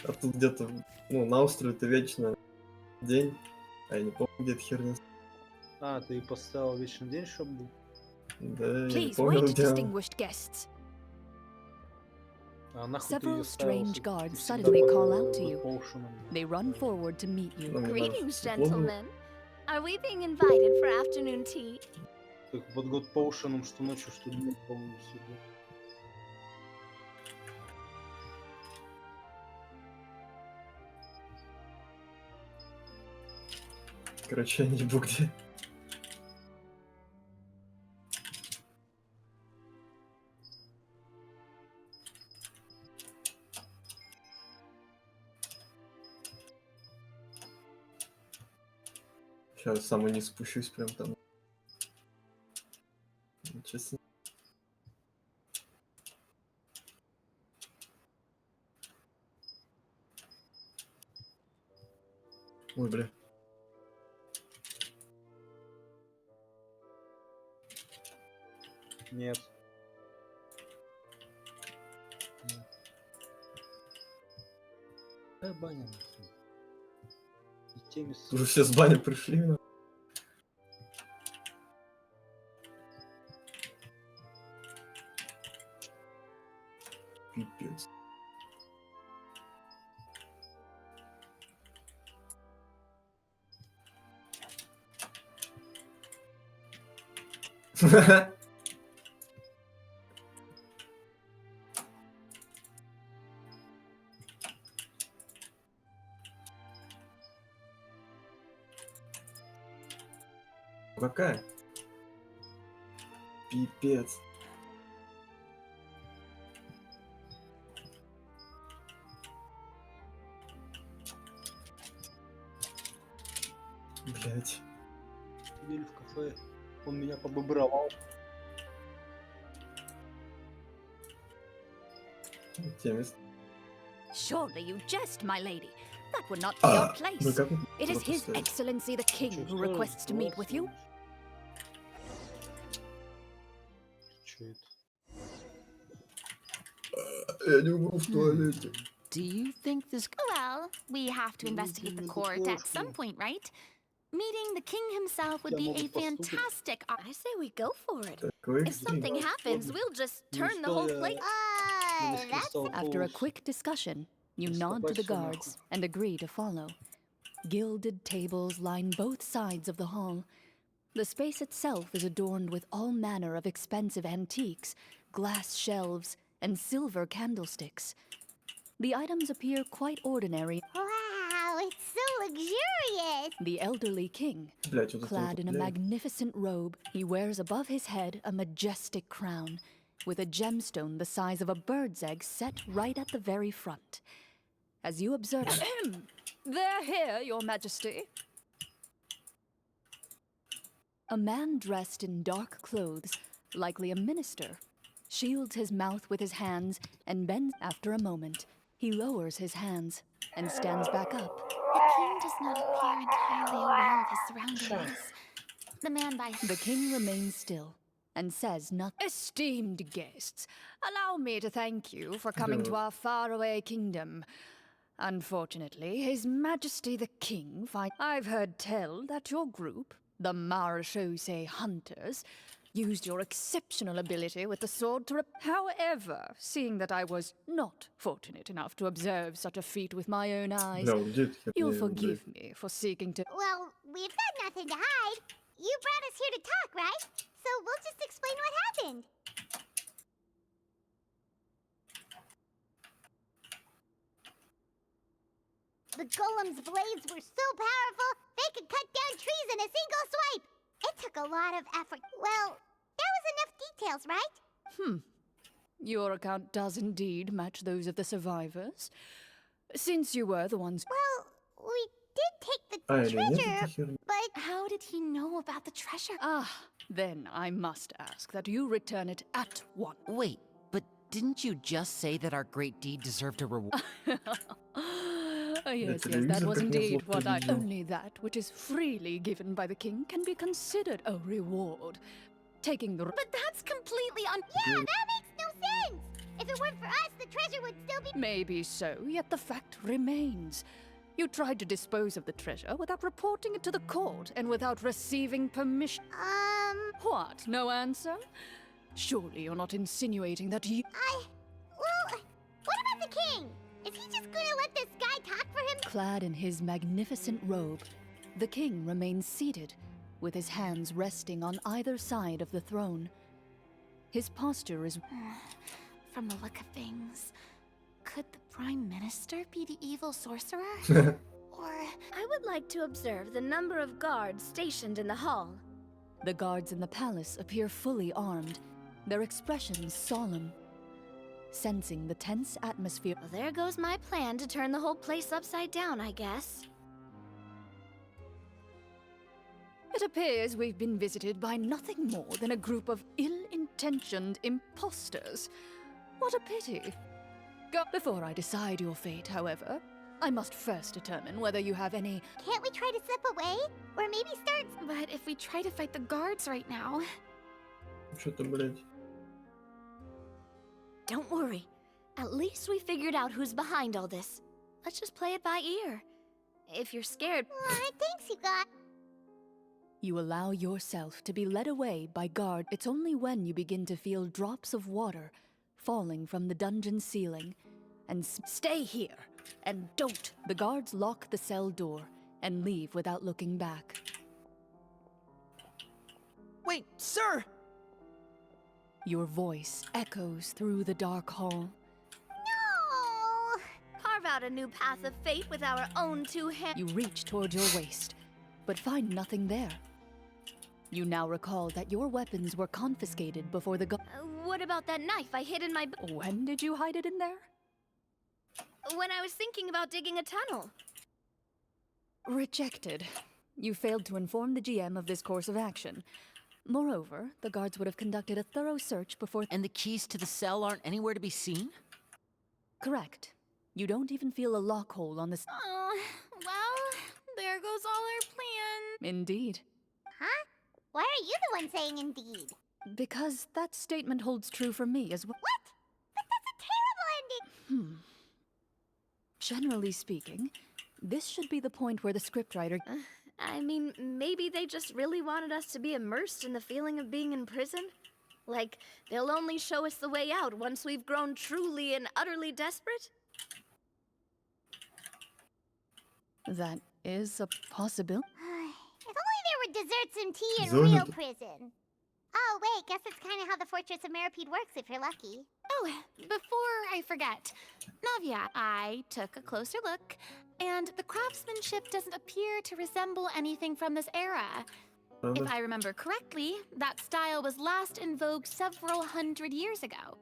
А тут где-то, ну, на острове-то вечно день, а я не помню, где эта херня. А, ты поставил вечный день, чтоб был? Да, я не Please помню, wait, где он. distinguished guests. А нахуй ты Several её ставил, strange если ты guards всегда suddenly под- call out to под you. поушеном? They run forward to meet you. Ну, мне Greetings, надо, чтобы тепло было. gentlemen. Are we being invited for afternoon tea? Как под год поушеном, что ночью, что днем, по-моему, всегда. Короче, я не ебу где. Сейчас сам не спущусь прям там. Честно. Ой, бля. Нет. Баня, нахуй. И теми Уже все с бани пришли. на. Пипец. Какая? Пипец. Блять. сидели в кафе. Он меня побобровал. Темис. Surely you jest, my lady. That would not be your Ну place. как? It is вот His поставить? Excellency the King Чё, who что requests to meet with you. Чё это? Я не умру в туалете. Do you think this... Well, we have to investigate the court at some point, right? Meeting the king himself would be a fantastic I say we go for it. Такой If something экстрим. happens, we'll just turn the whole plate. That's After a quick discussion, you Just nod to the stop by guards and agree to follow. Gilded tables line both sides of the hall. The space itself is adorned with all manner of expensive antiques, glass shelves, and silver candlesticks. The items appear quite ordinary. wow, it's so luxurious. The elderly king, Блять, вот это clad вот, in a блядь. magnificent robe, he wears above his head a majestic crown, with a gemstone the size of a bird's egg set right at the very front. As you observe, they're here, your majesty. A man dressed in dark clothes, likely a minister, shields his mouth with his hands and bends. After a moment, he lowers his hands and stands back up. The king does not appear entirely aware of his surroundings. The man by The king remains still and says nothing. Esteemed guests, allow me to thank you for coming to our faraway kingdom. Unfortunately, His Majesty the King I've heard tell that your group, the Marachose Hunters, used your exceptional ability with the sword to However, seeing that I was not fortunate enough to observe such a feat with my own eyes, Бля, вот где эта херня, you'll блядь? forgive me for seeking to... Well, we've got nothing to hide. You brought us here to talk, right? So we'll just explain what happened. The golem's blades were so powerful, they could cut down trees in a single swipe. It took a lot of effort. Well, there was enough details, right? Your account does indeed match those of the survivors. Since you were the ones... Well, we did take А, the или нет treasure, этой херни? but How did he know about the treasure? Then I must ask that you return it at once. Wait, but didn't you just say that our great deed deserved a reward? Yes, that телевизор was как indeed назло what I... победил. Only that which is freely given by the king can be considered a reward. Taking the... But that's completely yeah, that makes no sense. If it weren't for us, the treasure would still be... Maybe so, yet the fact remains. You tried to dispose of the treasure without reporting it to the court and without receiving permission. What, no answer? Surely you're not insinuating that you... Well, what about the king? Is he just gonna let this guy talk for him? Clad in his magnificent robe, the king remains seated, with his hands resting on either side of the throne. His posture is... From the look of things, could the Prime Minister be the evil sorcerer? Or I would like to observe the number of guards stationed in the hall. The guards in the palace appear fully armed, their expressions solemn. Sensing the tense atmosphere, Well, there goes my plan to turn the whole place upside down, I guess. it appears we've been visited by nothing more than a group of ill-intentioned imposters. What a pity. Before I decide your fate, however, I must first determine whether you have any... Can't we try to slip away? Or maybe start... but if we try to fight the guards right now, Что-то, блядь. Don't worry. At least we figured out who's behind all this. Let's just play it by ear. If you're scared, thanks, you got... You allow yourself to be led away by guard. It's only when you begin to feel drops of water falling from the dungeon ceiling and stay here and don't. The guards lock the cell door and leave without looking back. Wait, sir! Your voice echoes through the dark hall. No! carve out a new path of fate with our own two hands. You reach toward your waist, but find nothing there. You now recall that your weapons were confiscated before the What about that knife I hid in my... When did you hide it in there? When I was thinking about digging a tunnel. Rejected. You failed to inform the GM of this course of action. Moreover, the guards would have conducted a thorough search before... And the keys to the cell aren't anywhere to be seen? Correct. You don't even feel a lock hole on this... oh, well, there goes all our plan. Indeed. Huh? Why are you the one saying indeed? Because that statement holds true for me as well. What? But that's a terrible ending! Generally speaking, this should be the point where the scriptwriter. I mean, maybe they just really wanted us to be immersed in the feeling of being in prison. Like, they'll only show us the way out once we've grown truly and utterly desperate? That is a possibility. If only there were desserts and tea in Zone real it. prison. Oh, wait, guess it's kind of how the Fortress of Meripede works if you're lucky. Oh, before I forget, Navia, I took a closer look, and the craftsmanship doesn't appear to resemble anything from this era. If Правда? I remember correctly, that style was last in vogue several hundred years ago.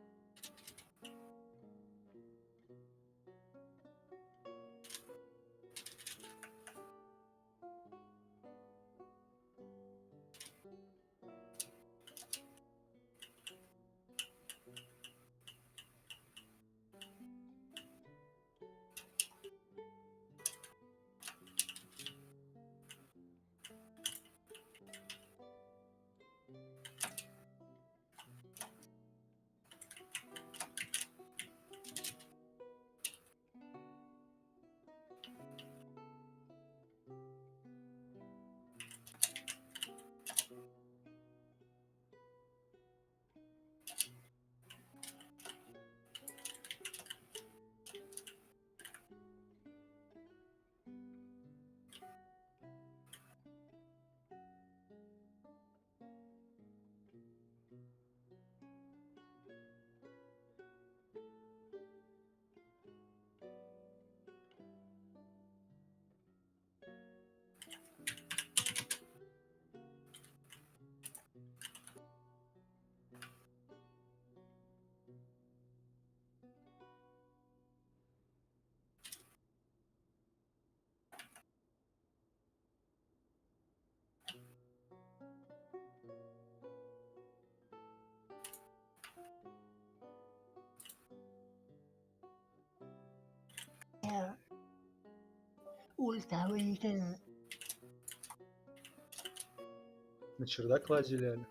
На чердак лазили, Аля.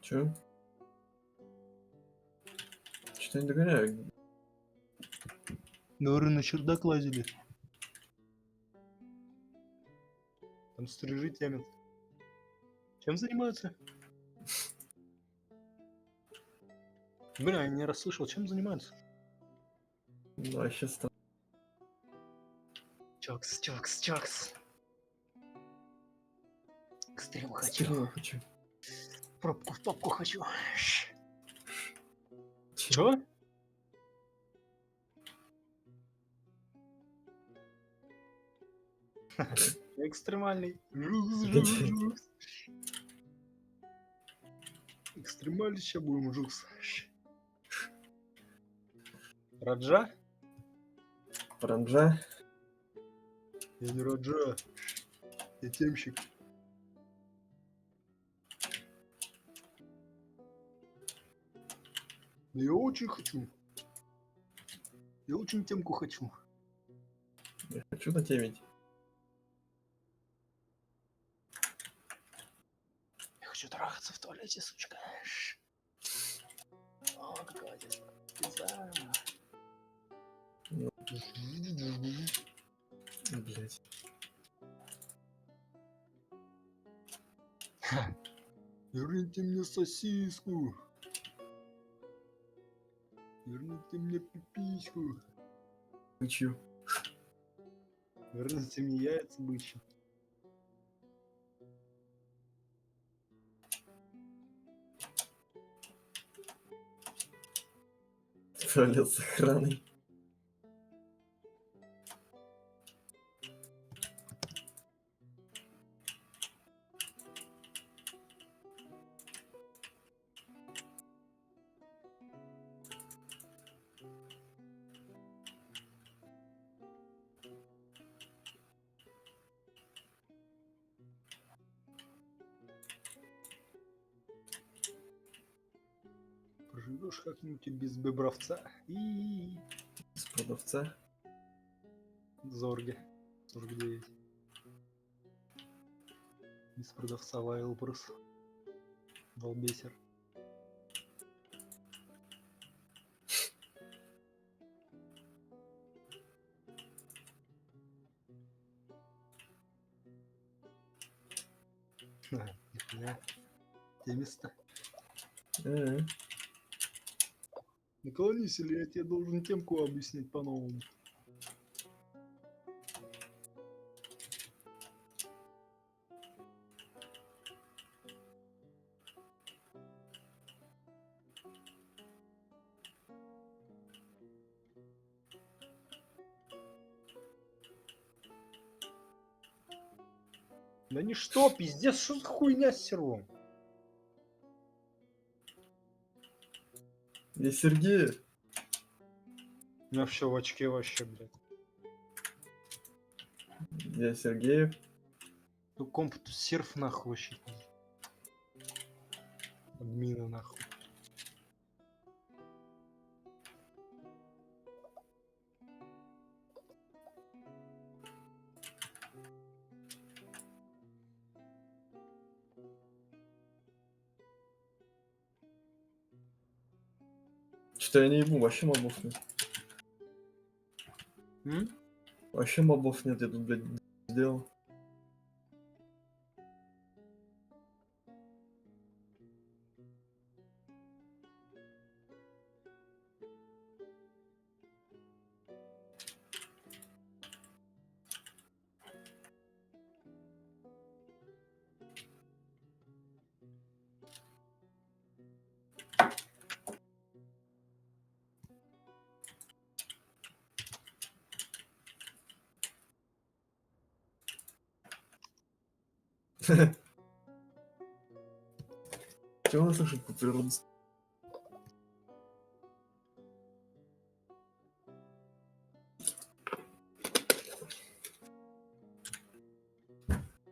Чё? Что-то не догоняю. Говорю, на чердак лазили. Там стрижи тянут. Чем занимаются? Бля, я не расслышал, чем занимаются? Ну, а сейчас там. Чокс. Экстрим Стрелу хочу. Пробку в попку хочу. Чё? Чё? Экстремальный. Экстремальный сейчас будем жукс. Раджа? Паранджа. Я не Раджа. Я темщик. Я очень хочу. Я очень темку хочу. Я хочу натемить. Я хочу трахаться в туалете, сучка. О, какая здесь пизда. Блять. Верните мне сосиску. Верните мне пипиську. Хочу. Верните мне яйца бычьи. Туалет с охраной. Проживешь как-нибудь и без бебровца. И С продавца. Зорге. 49. Без продавца Вайлбрус. Долбесер. Нихуя. Те места. Мгм. Наклонись, или я тебе должен темку объяснить по-новому. Да ничто, пиздец, что за хуйня с сервом? Я Сергей. У меня все в очке вообще, блядь. Я Сергеев. Ну комп тут серф нахуй вообще. Админа нахуй. Что я не ебу, вообще мобов нет. М? Вообще мобов нет, я тут, блядь, сделал. Чего у нас слышит по природе?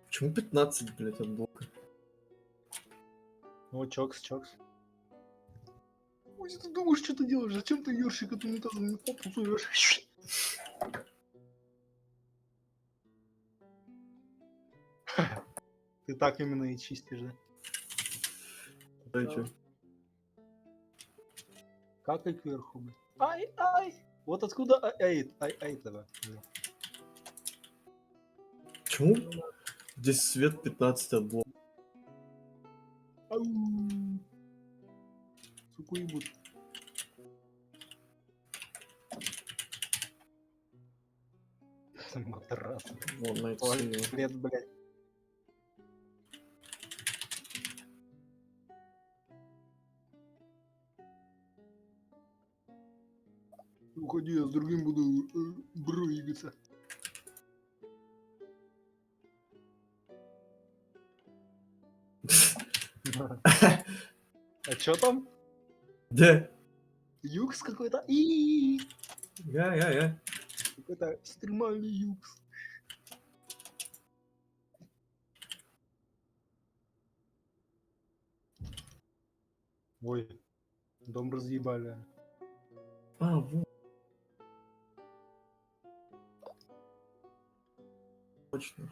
Почему 15, блядь, от блока? О, чокс, чокс. Ой, ты думаешь, что ты делаешь? Зачем ты ёршик эту унитазом не попу суешь? Ты так именно и чистишь, да? Да, чё? Какай кверху, блядь. Ай, ай! Вот откуда ай, тогда. Почему здесь свет 15 от блока? Ау. Суку ебут. Матрас. Вон, на это Ой, синего. блядь, блядь. Уходи, я с другим буду броигаться. А чё там? Где? Юкс какой-то? Я. Какой-то стремальный юкс. Ой, дом разъебали. А, вот. Точно.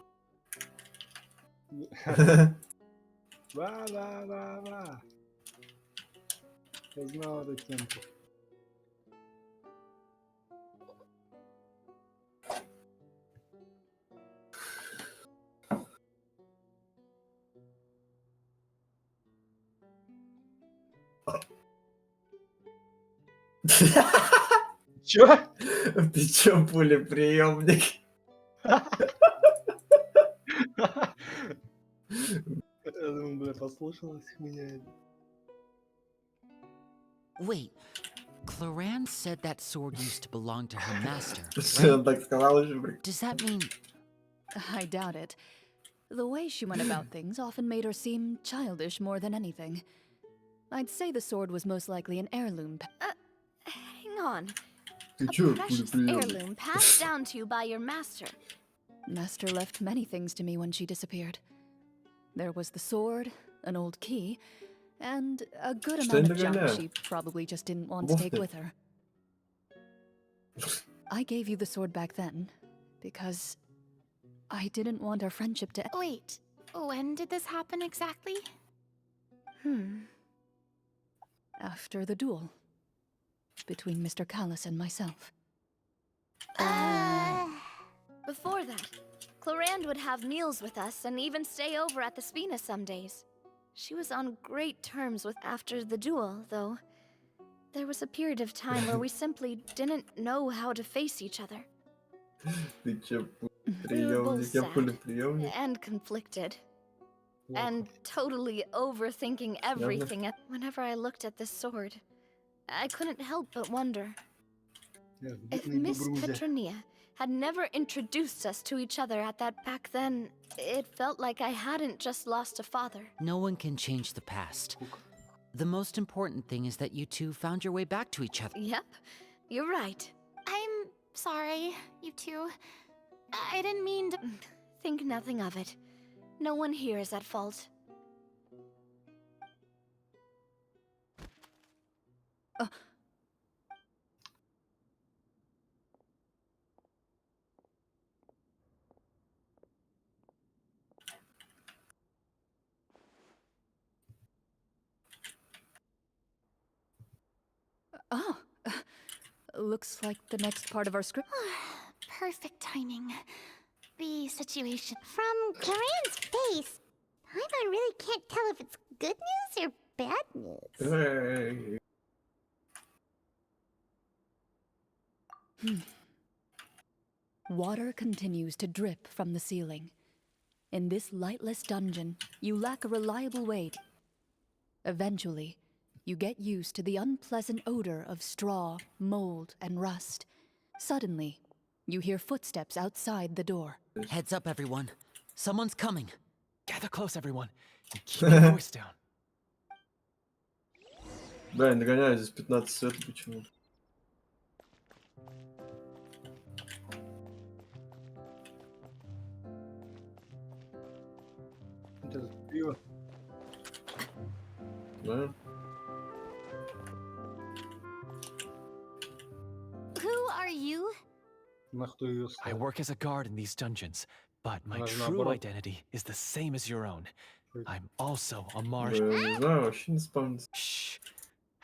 Ва-ва-ва-ва. Я знал эту темку. Чё? Ты чё, пулеприемник? Я думаю, бля, послушалась меня. Wait, Clarance said that sword used to belong to her master, Что он right? так сказал еще? Does that mean... I doubt it. The way she went about things often made her seem childish more than anything. I'd say the sword was most likely an heirloom. Hang on. Ты A чё, precious пулеприемник? heirloom passed down to you by your master. Master left many things to me when she disappeared. There was the sword, an old key, and a good Что я amount не of junk догоняю? she probably just didn't want to Вов take нет. with her. I gave you the sword back then because I didn't want our friendship to. Wait, when did this happen exactly? After the duel between Mr. Callis and myself. Before that, Clorand would have meals with us and even stay over at the Spina some days. She was on great terms with after the duel, though. There was a period of time where we simply didn't know how to face each other. Ты чё, We were both приемник? Я sad приемник. and conflicted. Плохо. And totally overthinking everything. And whenever I looked at this sword, I couldn't help but wonder if Бедный Miss Бобрузя. Petronia had never introduced us to each other at that back then, it felt like I hadn't just lost a father. No one can change the past. Сколько? The most important thing is that you two found your way back to each other. Yep, you're right. I'm sorry, you two. I didn't mean to. Think nothing of it. No one here is at fault. Oh, looks like the next part of our script. Perfect timing. The situation. From Karen's face, Paimon really can't tell if it's good news or bad news. Эй, Water continues to drip from the ceiling. In this lightless dungeon, you lack a reliable way. Eventually, you get used to the unpleasant odor of straw, mold, and rust. Suddenly, you hear footsteps outside the door. Heads up, everyone. Someone's coming. Gather close, everyone, and keep your voice down. Бля, я нагоняю, здесь 15 света почему-то. Вот это пиво. Да? Who are you? Нахуй ее I work as a guard in these dungeons, but my Аж true наоборот. identity is the same as your own. Ой. I'm also a Бля, Mara. не знаю, вообще не спавнится. Shh.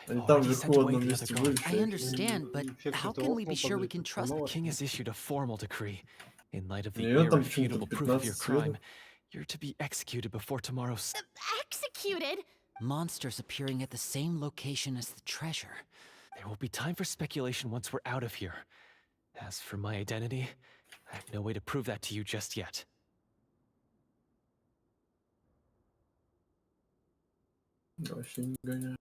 I've Они там already вверху sent в away одном the other месте guard. были. I всякие. understand, but Эффект how этого can we окна be sure we подлетит can по trust? The новости. king has issued a formal decree. In light of the Неё там почему-то irrefutable proof of your 15 светов. crime, you're to be executed before tomorrow's. Executed? Monsters appearing at the same location as the treasure. There will be time for speculation once we're out of here. As for my identity, I have no way to prove that to you just yet. Вообще не гоняю.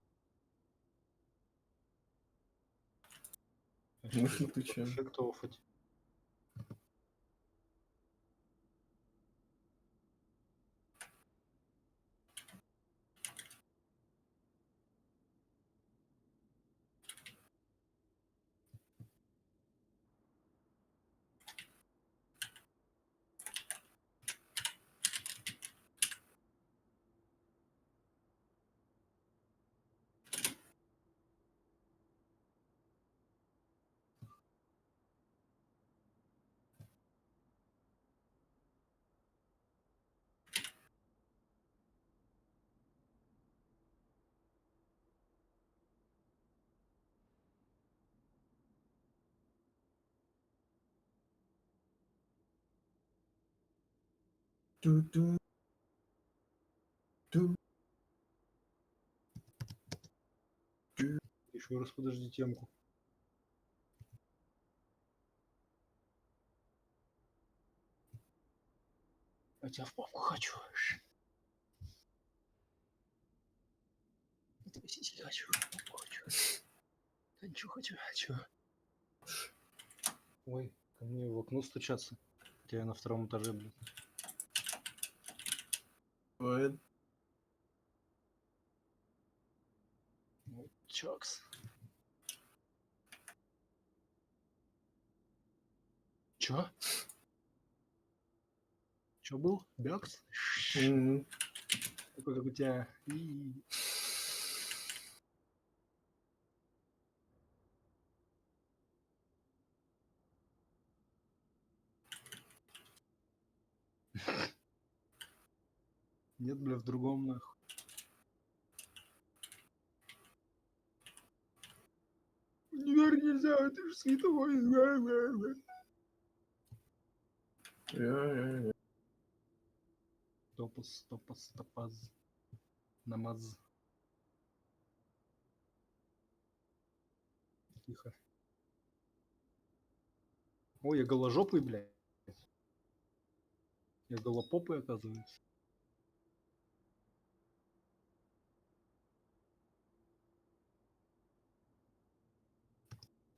Ну что ты чё? Эффект оффать. Ту-ту. Ту. Еще раз подожди темку. Я тебя в попку хочу. Я тебя сиськи хочу. В попку хочу. Да ничего хочу. Ой, ко мне в окно стучаться. Хотя я на втором этаже, блин. Ой, Ну, чакс. Чё? Чё был? Бёкс? м. Такой, как у тебя. Нет, бля, в другом нахуй. Универ нельзя, это же световой. Я. Топас, топас, топаз. Намаз. Тихо. Ой, я голожопый, блядь. Я голопопый, оказывается.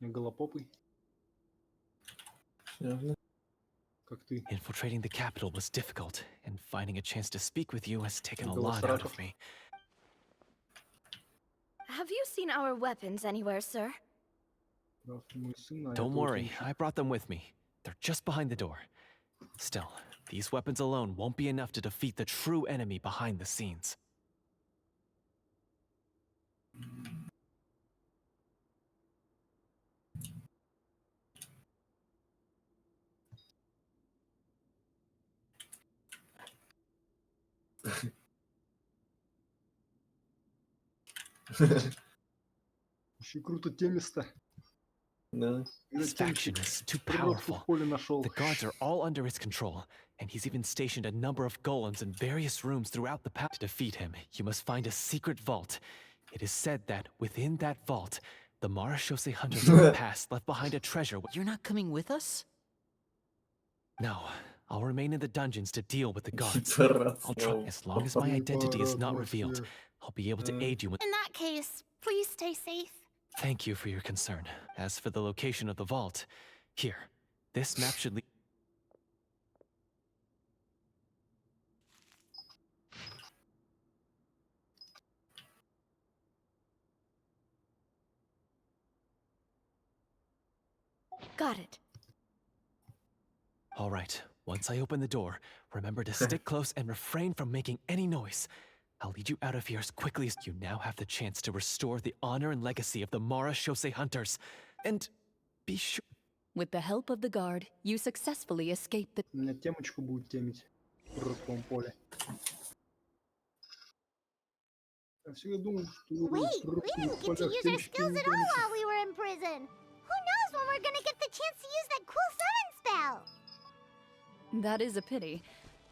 Я голопопый, Ясно. как ты. Infiltrating the capital was difficult, and finding a chance to speak with you has taken Я a lot out of голосраков. me. Have you seen our weapons anywhere, sir? Прав мой сын, а Don't это вот worry, лучше. I brought them with me. They're just behind the door. Still, these weapons alone won't be enough to defeat the true enemy behind the scenes. Очень круто темисто. Да. His faction is too Природку в powerful. поле нашел. The gods are all under his control, and he's even stationed a number of golems in various rooms throughout the palace. To defeat him, you must find a secret vault. It is said that within that vault, the Marashose hunters of the past left behind a treasure. You're not coming with us? No, I'll remain in the dungeons to deal with the guards. Пидорас, I'll try. лол. As long as my identity is not revealed, Атмосфера. I'll be able to aid you with. In that case, please stay safe. Thank you for your concern. As for the location of the vault, here, this map should lead. Got it. All right, once I open the door, remember to stick close and refrain from making any noise. I'll lead you out of here as quickly as you now have the chance to restore the honor and legacy of the Marashose hunters. And be sure. With the help of the guard, you successfully escape the. У меня темочку будет темить в природковом поле. Я всегда думал, что в Wait, we природковых didn't get to полях use our темечки skills не at all темятся. while we were in prison. Who knows when we're gonna get the chance to use that cool summon spell? That is a pity,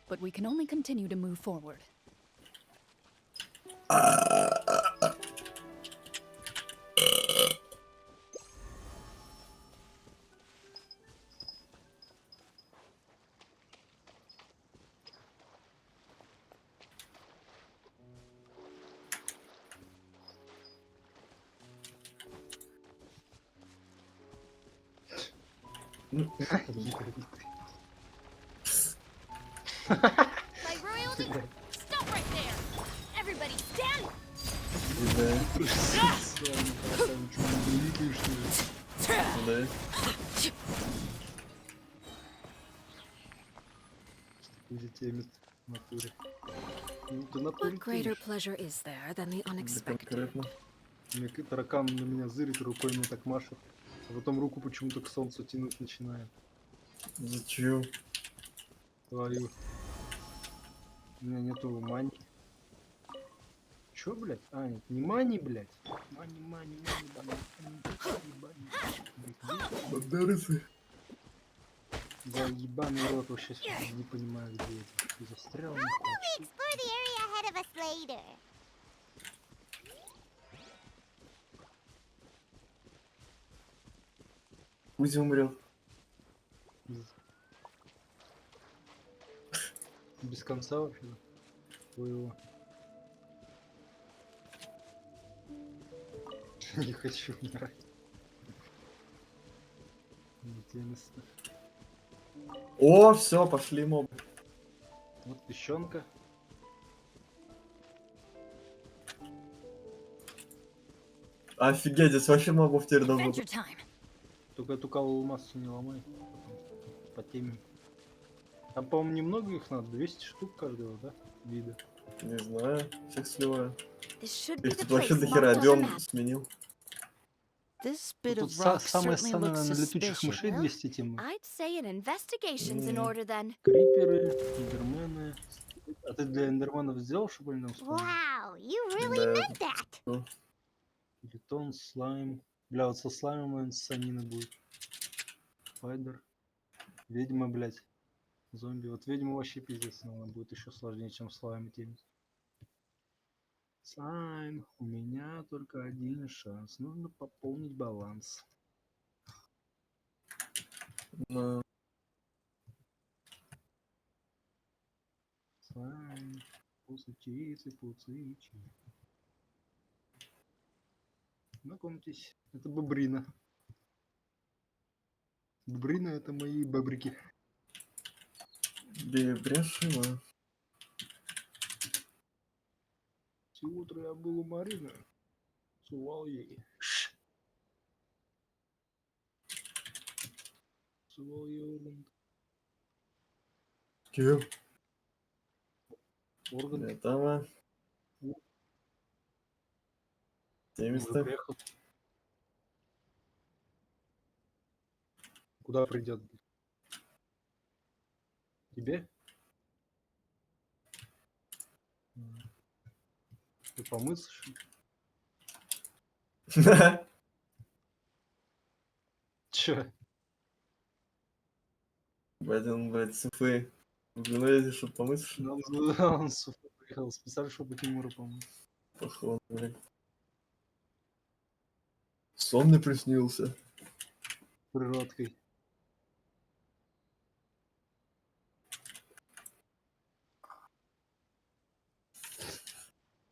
but we can only continue to move forward. My royalty, stop right there. Everybody stand. Да. Там что, не двигаешь, что ли? Да. Или темит в натуре. Ну, ты натуре What greater темишь. pleasure is there than the Да, unexpected? конкретно. Мне таракан на меня зырит, рукой мне так машет. А потом руку почему-то к солнцу тянуть начинает. Зачем? Твою. У меня нету мани. Чё, блядь? А, нет, не мани, блядь. Мани. Бандерасы. Да, ебаный рот, вообще не понимаю, где это. Ты застрял, нахуй. We explore the area ahead of us later. Кузя умрет. Без конца вообще. Твоего. Не хочу умирать. Интересно. О, все, пошли моб. Вот песчонка. Офигеть, здесь вообще мобов теперь должно Adventure быть. time! Только эту каловую массу не ломай. Потом по теме. Там, по-моему, немного их надо. 200 штук каждого, да? Вида. Не знаю, всех сливаю. This should be Их the тут вообще place дохера, marked on the биом map. сменил. This bit Тут of rock самое certainly ценное, looks наверное, летучих suspicious. мышей Well, 200 темы. I'd say an investigation's in order then. Криперы, эндермены. А ты для эндерменов сделал, чтобы они нам вспомнили? Wow, you really Да. meant that. Литон, слайм. Бля, вот со слаймом, наверное, санина будет. Спайдер. Ведьма, блядь. Зомби. Вот ведьму вообще пиздец, но она будет еще сложнее, чем слайм тем. Слайм, у меня только один шанс. Нужно пополнить баланс. Но Слайм, пуцичи, пуцичи. Знакомьтесь, это Бобрина. Бобрина это мои бобрики. Брешила. Все утро я был у Марины. Сувал ей. Сувал ей Кем? орган. Этого. Он уже 70. приехал. Куда придет? Тебе? Ты помыться? Что ли? Чё? Блядь, он, блядь, с Уфы. В Генуэзе, чтобы помыться, что ли? Он с Уфы приехал специально, чтобы Тимура помыть. Походу, блядь. Сон мне приснился. Природкой.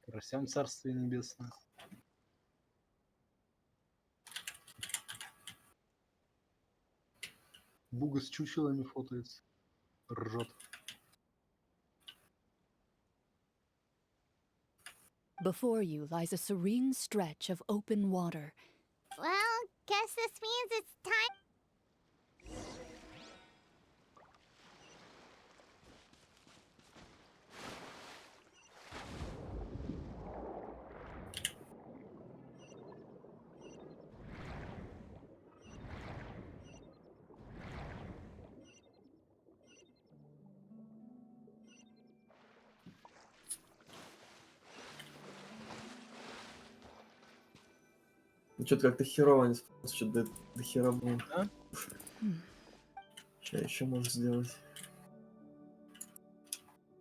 Карасям царствие небесное. Буга с чучелами фотается. Ржет. Before you lies a serene stretch of open water. Well, guess this means it's time. Ну что-то как-то херово не справился, что-то до хера было. А? Что еще можешь сделать?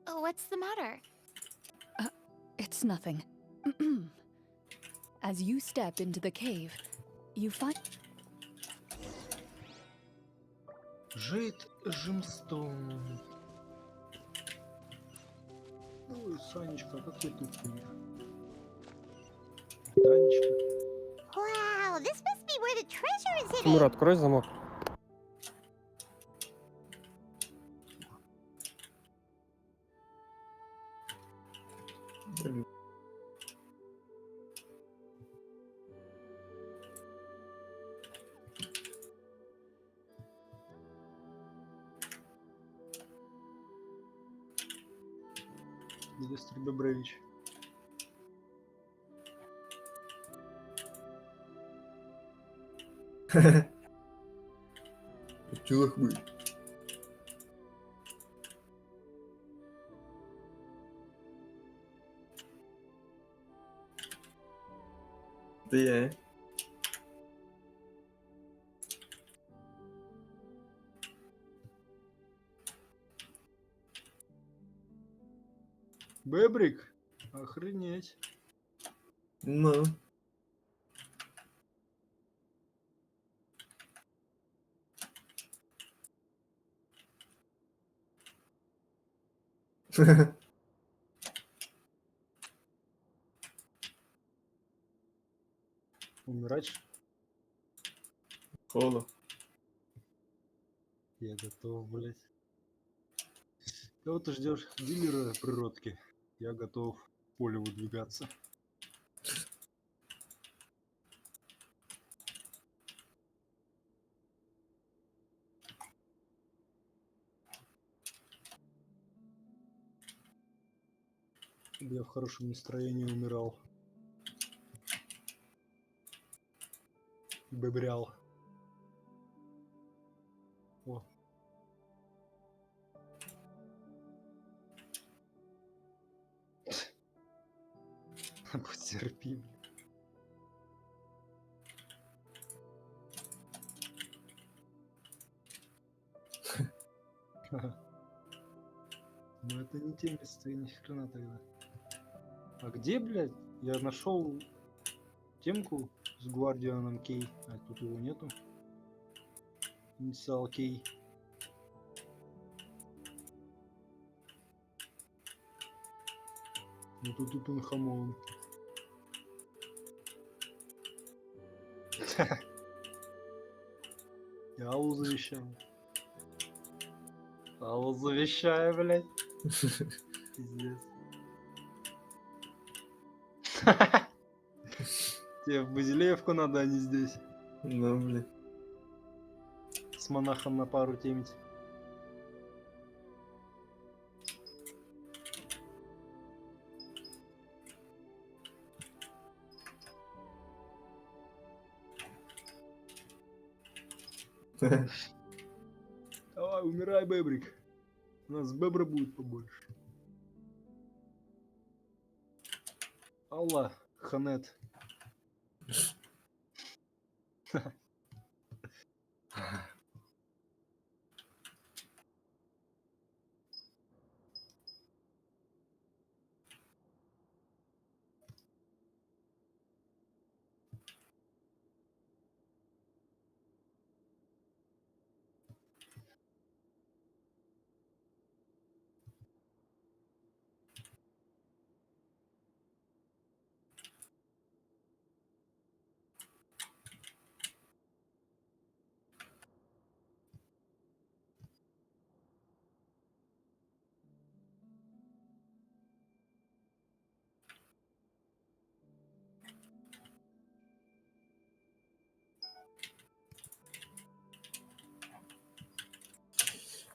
What's the matter? It's nothing. As you step into the cave, you find. Жид Жимстон. Ой, Санечка, как я тупый. Танечка. Wow, this must be where the treasure is Тимур, hidden. открой замок. Дмитрий Бобрович. Чувак вы. Да я. Бебрик? Охренеть. Ну. Умирать? Холодно. Я готов, блять. Кого ты ждешь? Дилера природки. Я готов в поле выдвигаться. Чтобы я в хорошем настроении умирал. Бебрял. О. Потерпи. Ну это не те места, ни хрена тогда. А где, блядь? Я нашел темку с Гвардианом Кей. А тут его нету. Инициал Кей. Ну тут он хамон. Я Аллу завещаю. Аллу завещаю, блядь. Пиздец. Тебе в Базилеевку надо, а не здесь. Ну, блин. С монахом на пару темить. Давай, умирай, бебрик. У нас бебра будет побольше. Алла, Ханет.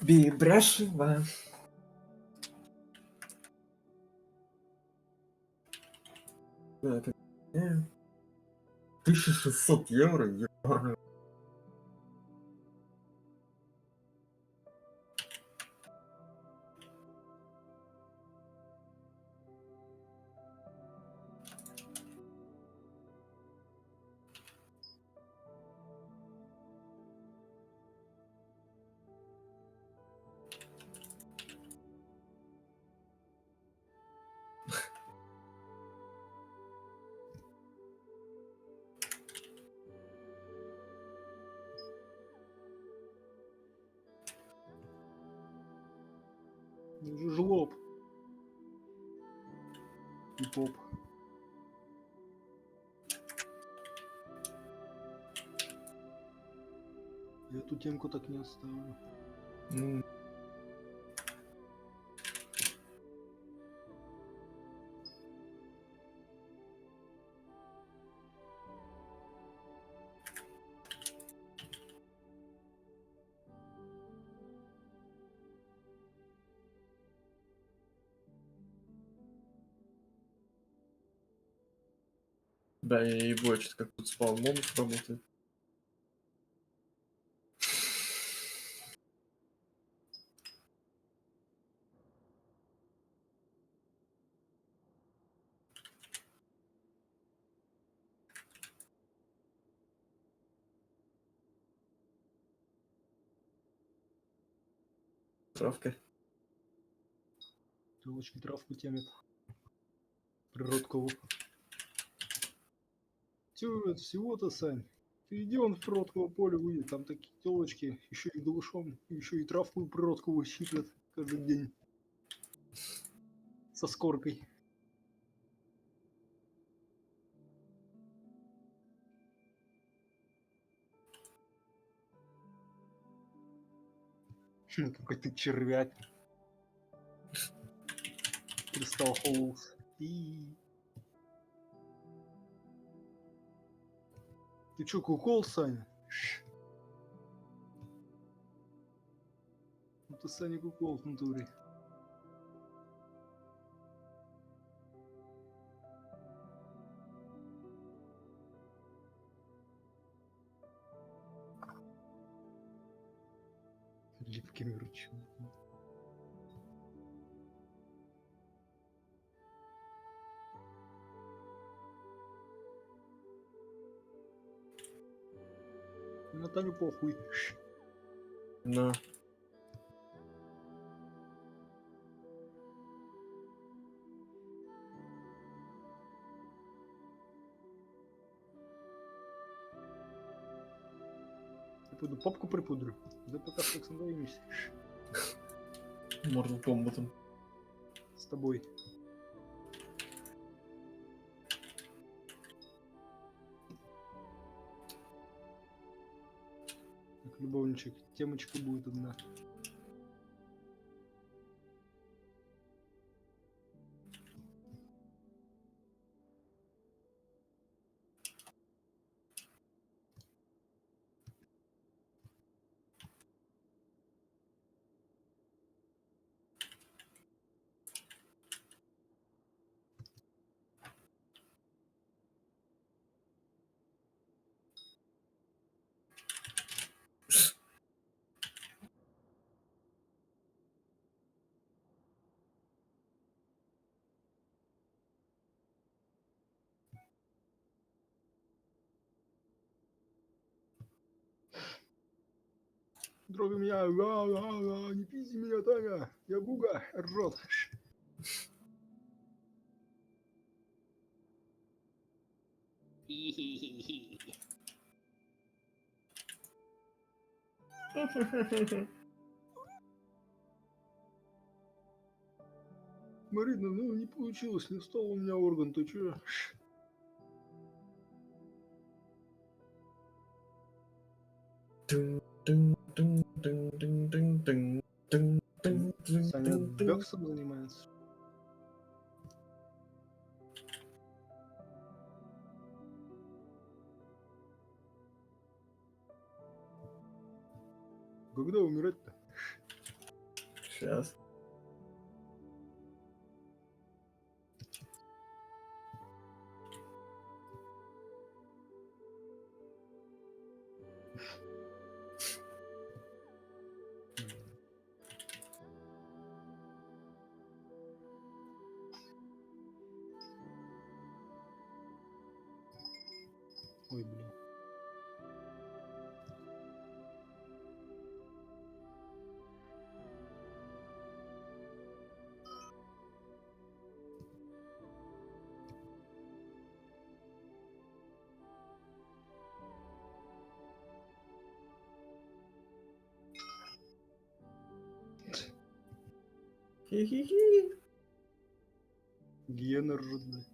Бибряшева. Так, 1600 евро, ебаный. Жлоб. И поп. Я эту темку так не оставлю. Ну, да, я ебу, что-то как тут спал мобов работает. Травка. Телочки травку темят. Природкову. Чё это всего-то, Сань? Ты иди он в природковое поле выйди, там такие телочки, еще и голышом, еще и травку природковую щиплят каждый день. Со скоркой. Какой ты червяк. Кристалл Холлс. И... Ты чё, кукол, Саня? Ну ты, Саня, кукол в натуре. Липкими ручами. На Таню похуй. На. Пойду попку припудрю. Да пока сексом займемся. Mortal Kombat. С тобой. Так, любовничек, темочка будет одна. Трогай меня, не пизди меня, Таня, я Гуга, рот. Марина, ну не получилось, не стал у меня орган, ты чё? Саня бёксом занимается. Когда умирать-то? Сейчас. Ой, блин. Хи-хи-хи. Гиена ржет, блин.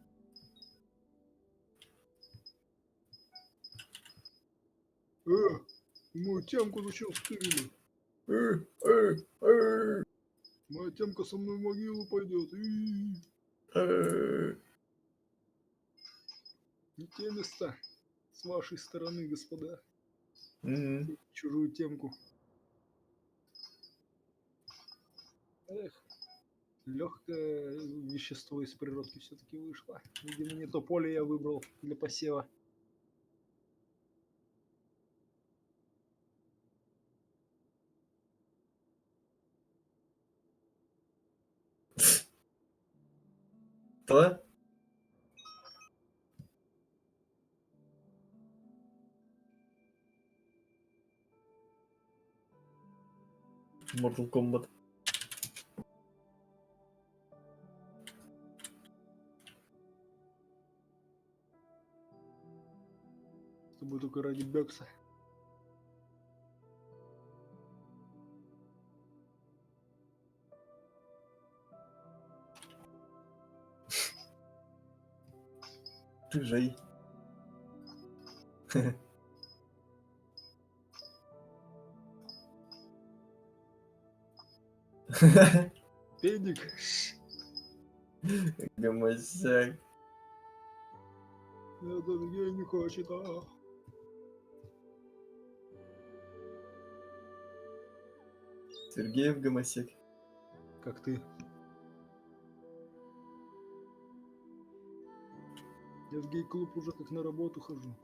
Мою темку зачем стырили? Моя темка со мной в могилу пойдет. Не те места с вашей стороны, господа. Мгм. Чужую темку. Эх, легкое вещество из природки все-таки вышло. Видимо, не то поле я выбрал для посева. Что? Mortal Kombat. С тобой только ради бекса. Ты жей. Педик. Гомосяк. Этот гей не хочет, Сергеев гомосек. Как ты. Я в гей-клуб уже как на работу хожу.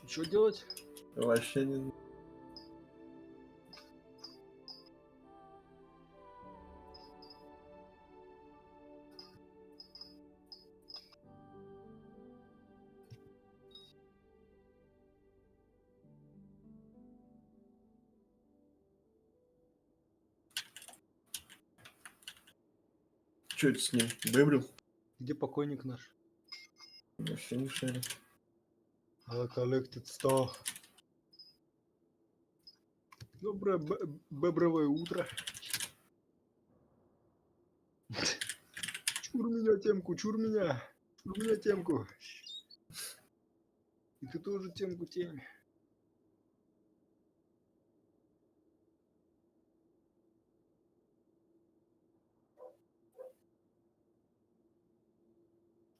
Что делать? Вообще не знаю. Что это с ним? Выбрил? Где покойник наш? Вообще не шарю. Collected 100. Доброе бебровое утро. Чур меня темку, чур меня. Чур меня темку. И ты тоже темку темь.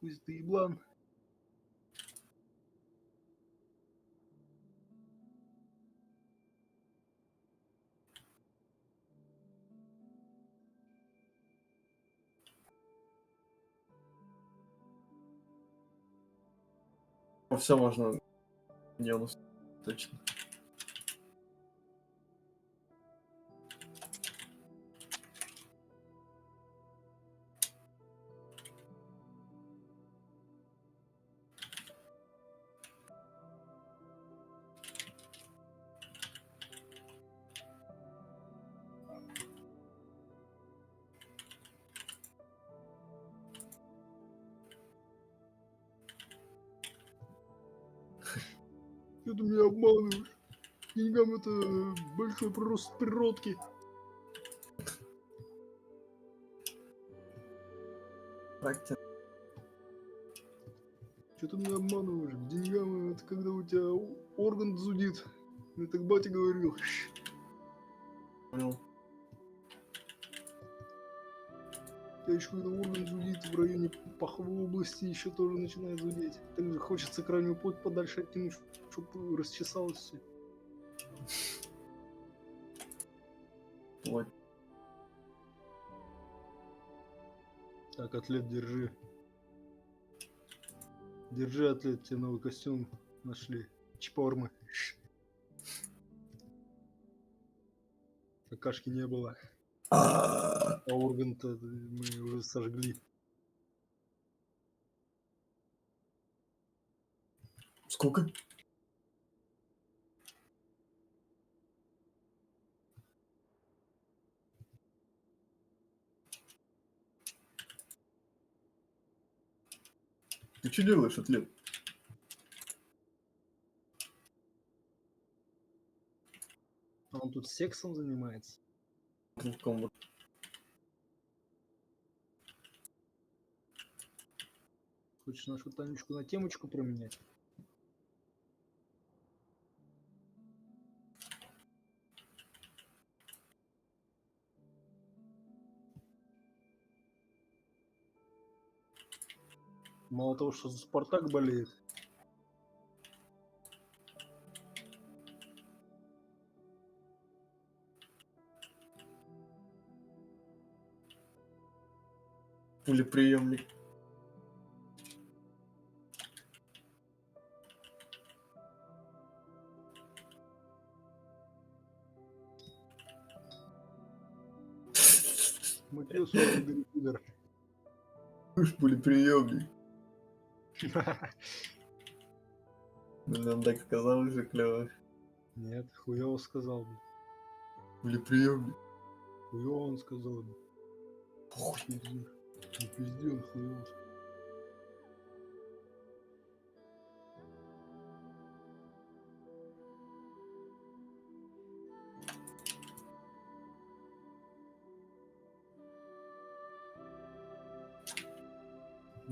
Пусть ты еблан. Все можно. Не, у нас точно. Что ты меня обманываешь? Деньгам это большой прирост природки. Практика. Что ты меня обманываешь? Деньгам это когда у тебя орган зудит. Мне так батя говорил. Понял. Я еще когда орган зудит в районе паховой области, еще тоже начинает зудеть. Также хочется крайнюю плоть подальше оттянуть, чтобы расчесалось все. Вот. Так, атлет, держи. Держи, атлет, тебе новый костюм нашли. Чпормы. Какашки не было. А орган-то мы уже сожгли. Сколько? Ты что делаешь, атлет? А он тут сексом занимается. Руком вот. Хочешь нашу Танечку на темочку променять? Мало того, что за Спартак болеет. Пулеприемник. Матеус пидор. Уж пулеприемник. Нам так сказал уже клево. Нет, хуёво сказал бы. Пулеприемник. Хуёво он сказал бы. Похуй. Пиздец. Не пизди, он хуёво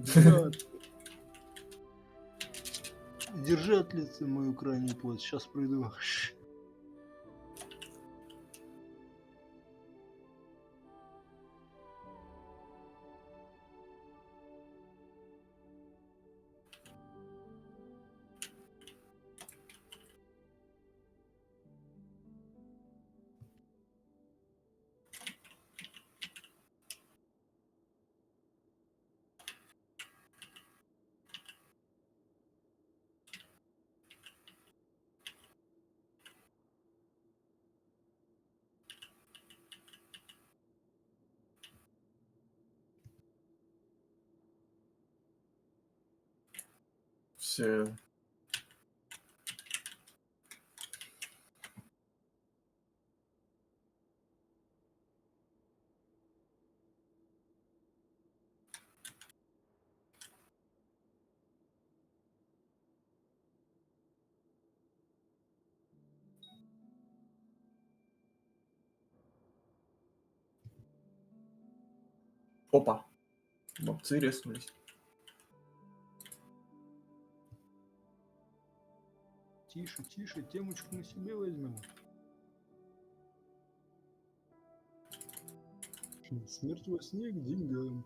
сказал. Держи от лица мою крайнюю плоть, сейчас приду. Все. Опа. Бобцы резнулись. Тише, тише, темочку на себе возьмем. Смерть во сне к деньгам.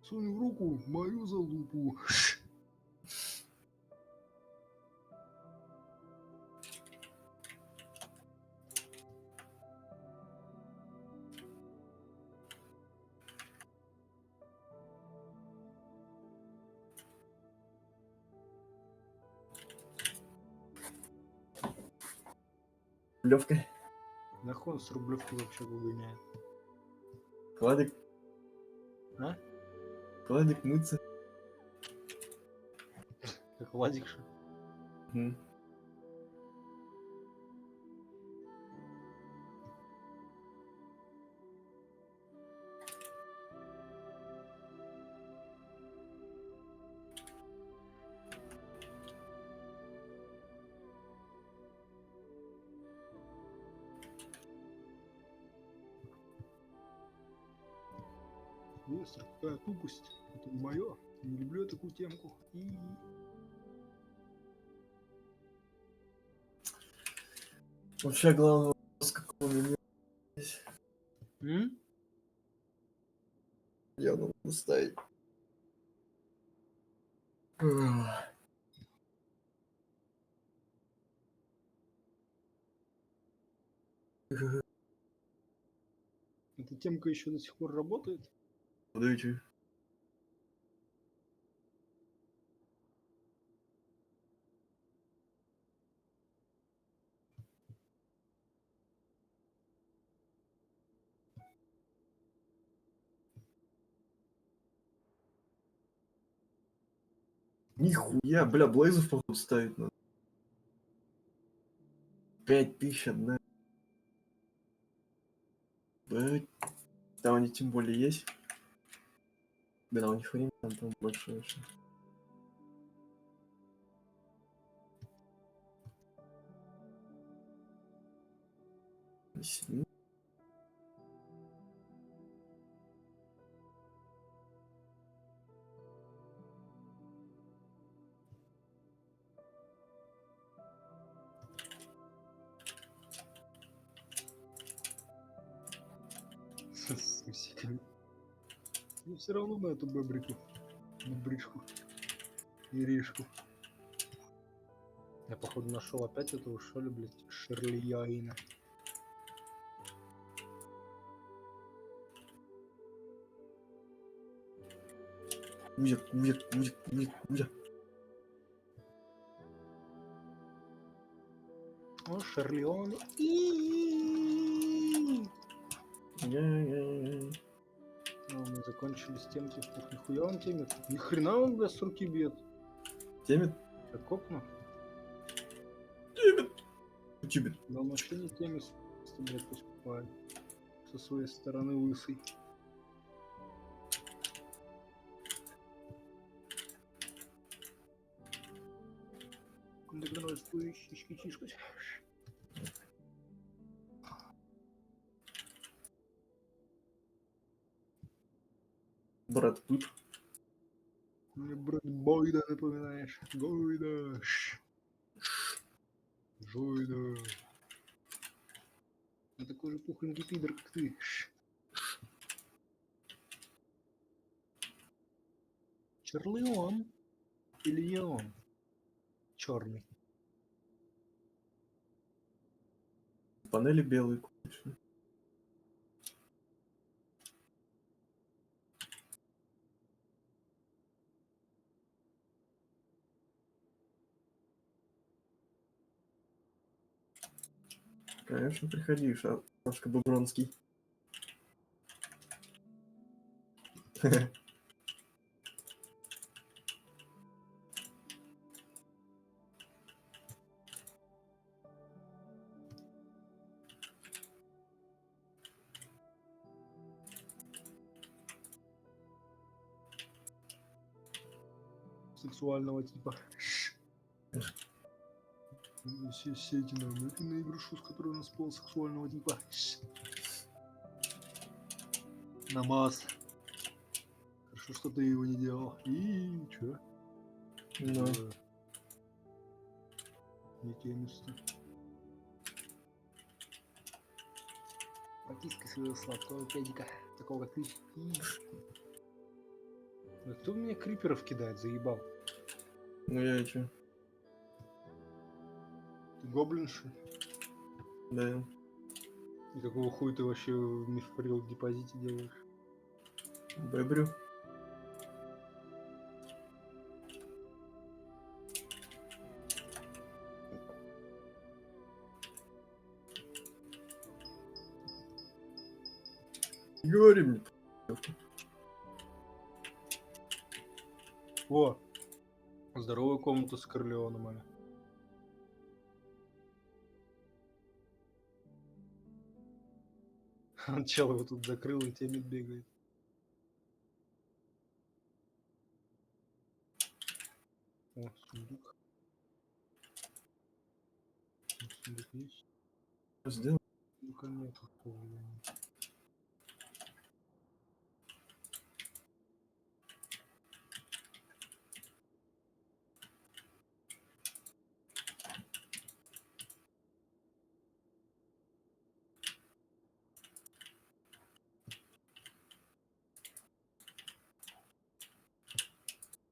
Сунь в руку мою залупу. Левка. Нахуй он с рублевки вообще выгоняет. Кладик. А? Кладик мыться. Как Владик что? Мгм. Вестер, какая тупость. Это не мое. Не люблю я такую темку. Вообще главный вопрос, какого у меня здесь. М? Я надо ставить. Эта темка еще до сих пор работает? Подойти. Нихуя, бля, Блейзов походу ставить надо. 5000 одна. Блядь. Там они тем более есть. Да, у них время там большое вообще. Сидим. С усиками. Ну все равно на эту бебрику. На бричку. И ришку. Я походу нашел опять этого что ли, блядь, Шерлияина. Кузя. О, Шерлион. Ну, мы закончили с темки. Ух, нихуя он темит. Ни хрена он, бля, с руки бьет. Темит? Как копну. Тибет. Да он вообще не темит, блядь, поступает. Со своей стороны лысый. Так давай твои щечки чишкать. Брат Пип. Мне брат Бойда напоминаешь. Бойда. Жойда. Я такой же пухленький пидор, как ты. Черлион. Или не он? Черный. Панели белые. Конечно. Конечно, приходи, Сашка Бобронский. Сексуального типа. Все сети намеки на игрушу, с которой у нас пол сексуального типа. Намаз. Хорошо, что ты его не делал. И чё? Ну, Не те места. Потискай своего сладкого педика, такого как ты. Да кто мне криперов кидает, заебал? ну я и чё? Ты гоблин, что ли? Да. И какого хуя ты вообще в мифприл депозите делаешь? Бэбрю. Говори мне. О! Здоровая комната с Корлеоном, аля. Он чел его тут закрыл и темит бегает. О, сундук. Сундук есть? Сделай. Сундука нету.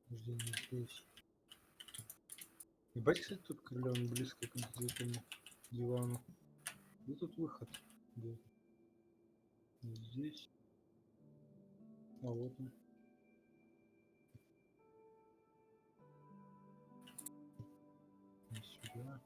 Подожди, не здесь. Ебать, кстати, тут Корлеон близко к этому дивану. Где тут выход? Где? Не здесь. А вот он. Не сюда.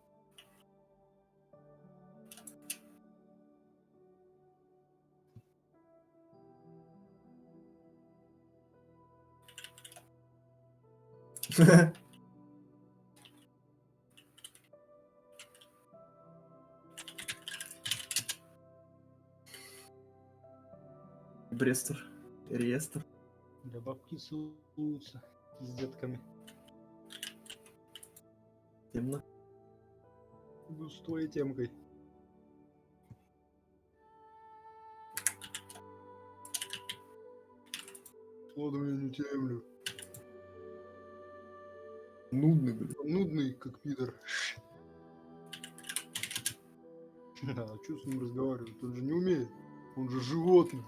Брестер. Реестр. Да бабки целуются с детками. Темно. Буду с твоей темкой. Ладно, я не темлю. Нудный, блин. Нудный, как пидор. А что с ним разговаривать? Он же не умеет. Он же животное.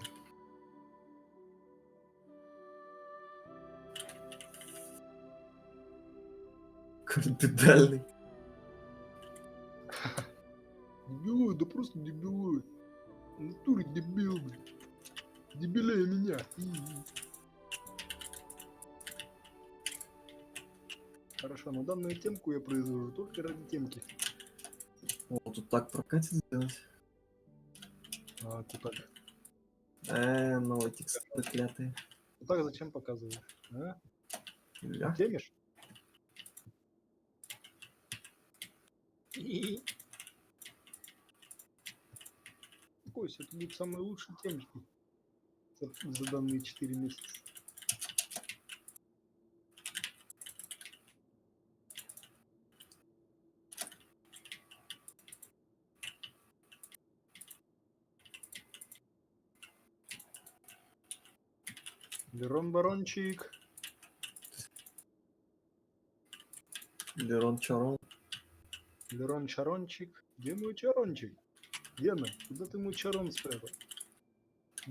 Какой педальный. Дебилует, да просто дебилует. В натуре дебил, блин. Дебилее меня. Хорошо, но данную темку я произвожу только ради темки. О, тут так прокатит сделать. А, кутак. Новые текстуры клятые. Кутак зачем показываешь? А? Я? Темишь? Успокойся, это будет самый лучший темочки за данные 4 месяца. Лерон Барончик. Лерон Чарон. Лерон Чарончик. Где мой Чарончик? Гена, куда ты мой Чарон спрятал?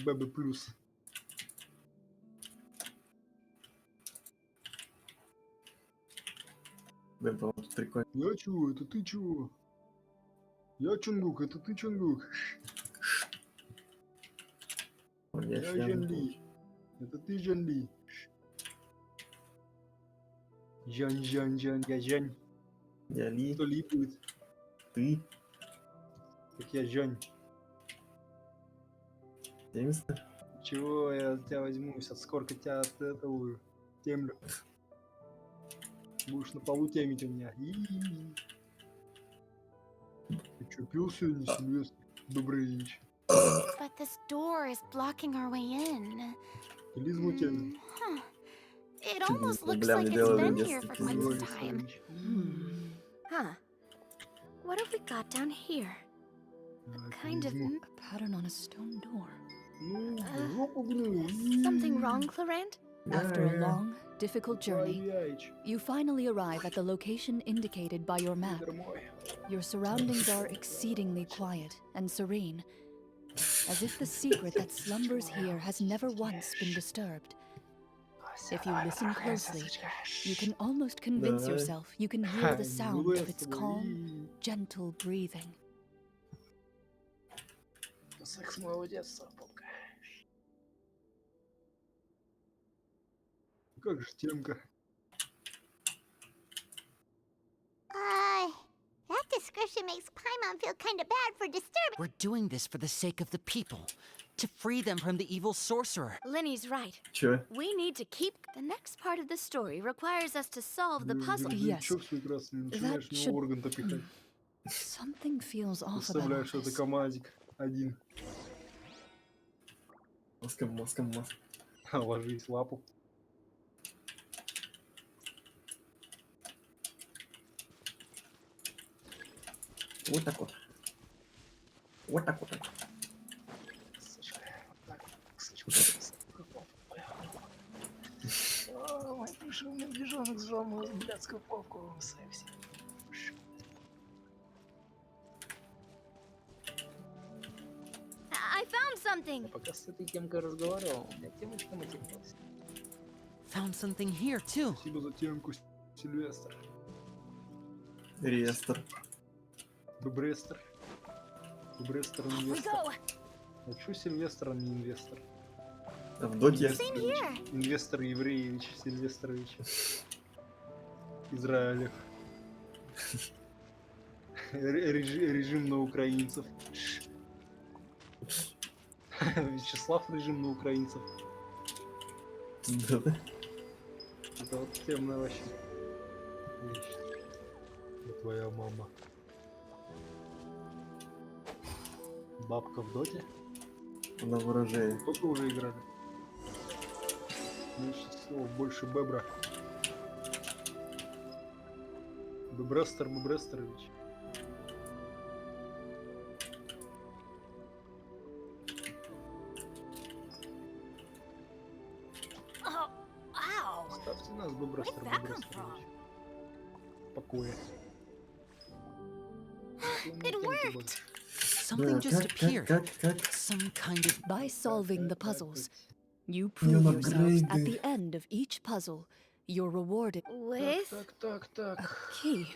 ББ плюс. Блин, по-моему, тут прикольно. Я чего? Это ты чего? Я Чунгук, это ты Чунгук. Я Я член. Жанли. Это ты Жанли. Жань, я Жань. Я Ли. Кто Ли будет? Ты. Так я Жань. 70. Чего я тебя возьмусь? От сколько тебя от этого темлю? Будешь на полу темить у меня. Ты что, пил сегодня, Сильвестр? Добрый вечер. But this door is blocking our way in. Клизму темлю. Huh. It Чуть almost не looks бля, like мне it's делали been в here детстве for quite пиздец. some time. Huh. What have we got down here? Kind of A pattern on a stone door. Ну, Something wrong, Clarant? After a Yeah. long, difficult journey, you finally arrive at the location indicated by your map. Your surroundings are exceedingly quiet and serene, as if the secret that slumbers here has never once been disturbed. If you listen closely, you can almost convince Давай. yourself you can hear the sound of its calm, gentle breathing. Секс моего детства, полка. Как же темка. That description makes Paimon feel kind of bad for disturbing. We're doing this for the sake of the people, to free them from the evil sorcerer. Lenny's right. Чё? We need to keep. The next part of the story requires us to solve the puzzle. Yes. Чувствуй, красный, начинаешь в should- него орган-то пихать. Something feels off about all Представляешь, что это this. комазик один. Маска. Ложись, лапу. Вот так вот. Вот так вот. Слушай, вот так, кстати, ой, пришел медвежонок, сжал мою блядскую попку в сексе. I found something. Пока с этой темкой разговаривал, у меня темочка материлась. Found something here, too. Спасибо за темку, Сильвестр. Реестр. Бебрестер. Бебрестер Off we инвестор. go. А чё Сильвестр, а не инвестор? А в доте Same here. Инвестор Евреевич Сильвестрович. Израилев. Режим на украинцев. Вячеслав режим на украинцев. Да. Это вот темная вообще вещь. И твоя мама. Бабка в доте? На выражение. Сколько уже играли? Меньше слов, больше бебра. Бебрестерович. Oh, ow. Ставьте нас, Бебрестер, Where'd that come Бебрестерович. Покоя. It worked. Something just appeared. Как? Some kind of... By solving the puzzles, you You prove know, yourselves at upgraded. the end of each puzzle. You're rewarded With Так. a key.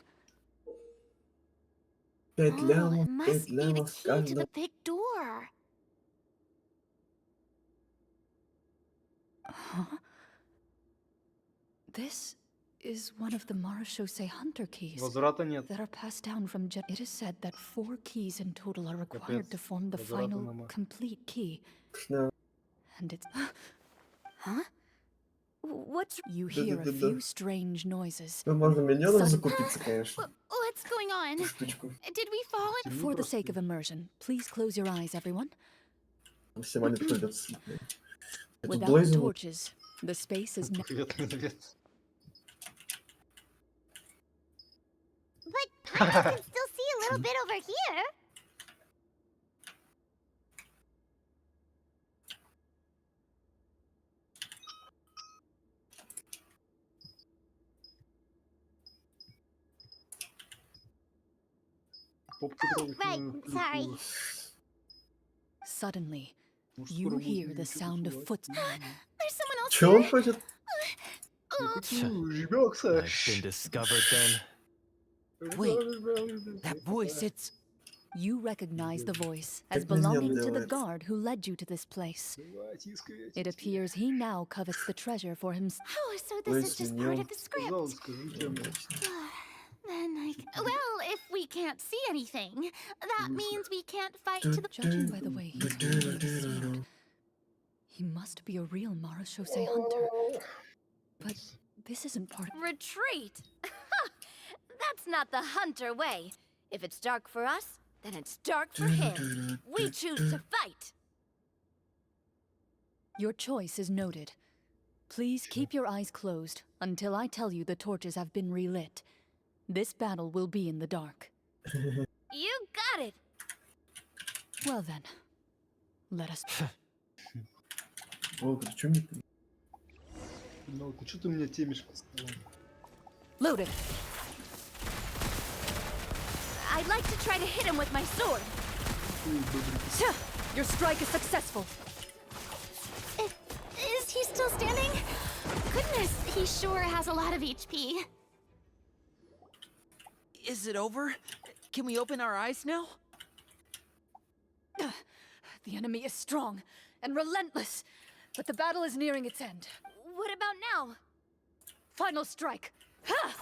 5 Oh, лямов, it 5 must be the лямов key to каждого. the big door. Huh? This is one of the Marashose Hunter keys Возврата нет. that are passed down from It is said that 4 keys in total are required Капец. to form the Возврата final, нема. complete key. Да. And it's... huh? What's You hear a Да-да-да-да. few strange noises. Ну, можно миллионов Сам- закупиться, конечно. What's going on? Эту штучку. Did we fall in? For the sake of immersion, please close your eyes, everyone. Все монеты ходят слитные. Я тут Without блейзер. torches, the space is Привет, медведь. But Paimon can still see a little bit over here. Попку трогать right, мою sorry. клюкву. Suddenly, Ну, you скоро будет hear the ничего sound of посылать. footsteps. There's someone else Че он here. хочет? Я хочу жмёкся. I've been discovered then. Wait, That voice, it's... You recognize the voice as Как миньон belonging to the делает. guard who led you to this place. Давай, тискай, It тискай. appears he now covets the treasure for himself. Oh, so Ой, this is just part свиньон. of the script. Сказал, скажи тему. Then well, if we can't see anything, that means we can't fight to the. Judging by the way he's clearly deceived, he must be a real Marashose hunter. But this isn't part of... retreat? That's not the hunter way. If it's dark for us, then it's dark for him. We choose to fight. Your choice is noted. Please keep your eyes closed until I tell you the torches have been relit. This battle will be in the dark. You got it. Well then, let us... О, причем не ты? Ну, ты что ты меня темишь постоянно? Loaded. I'd like to try to hit him with my sword. Tch! Your strike is successful. Is he still standing? Goodness, he sure has a lot of HP. Is it over? Can we open our eyes now? The enemy is strong and relentless, but the battle is nearing its end. What about now? Final strike. Ha!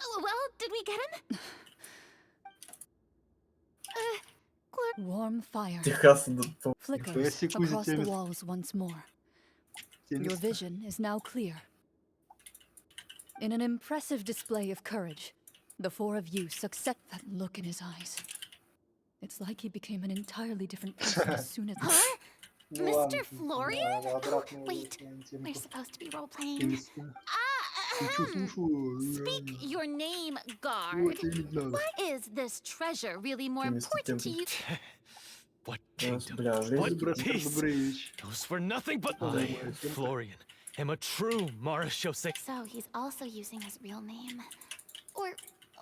Oh, well, did we get him? Warm fire Техас идут по... flickers себе Кузя across the темит. walls once more. Темис. Your vision is now clear. In an impressive display of courage, the four of you success. That look in his eyes. It's like he became an entirely different person as soon as. Huh? Ну ладно, Mr. Florian? да, обратно Wait, на we're темку. supposed to be role-playing. Тениска. Ничего, слушаю. Speak your name, Вот, guard. темить надо. Why is this treasure really more Мистер important to you? What Yes, kingdom? бля, время. What Брастер peace? Добревич. Those were nothing but Oh, I, my God. Florian, am a true Marashose. So he's also using his real name. Or,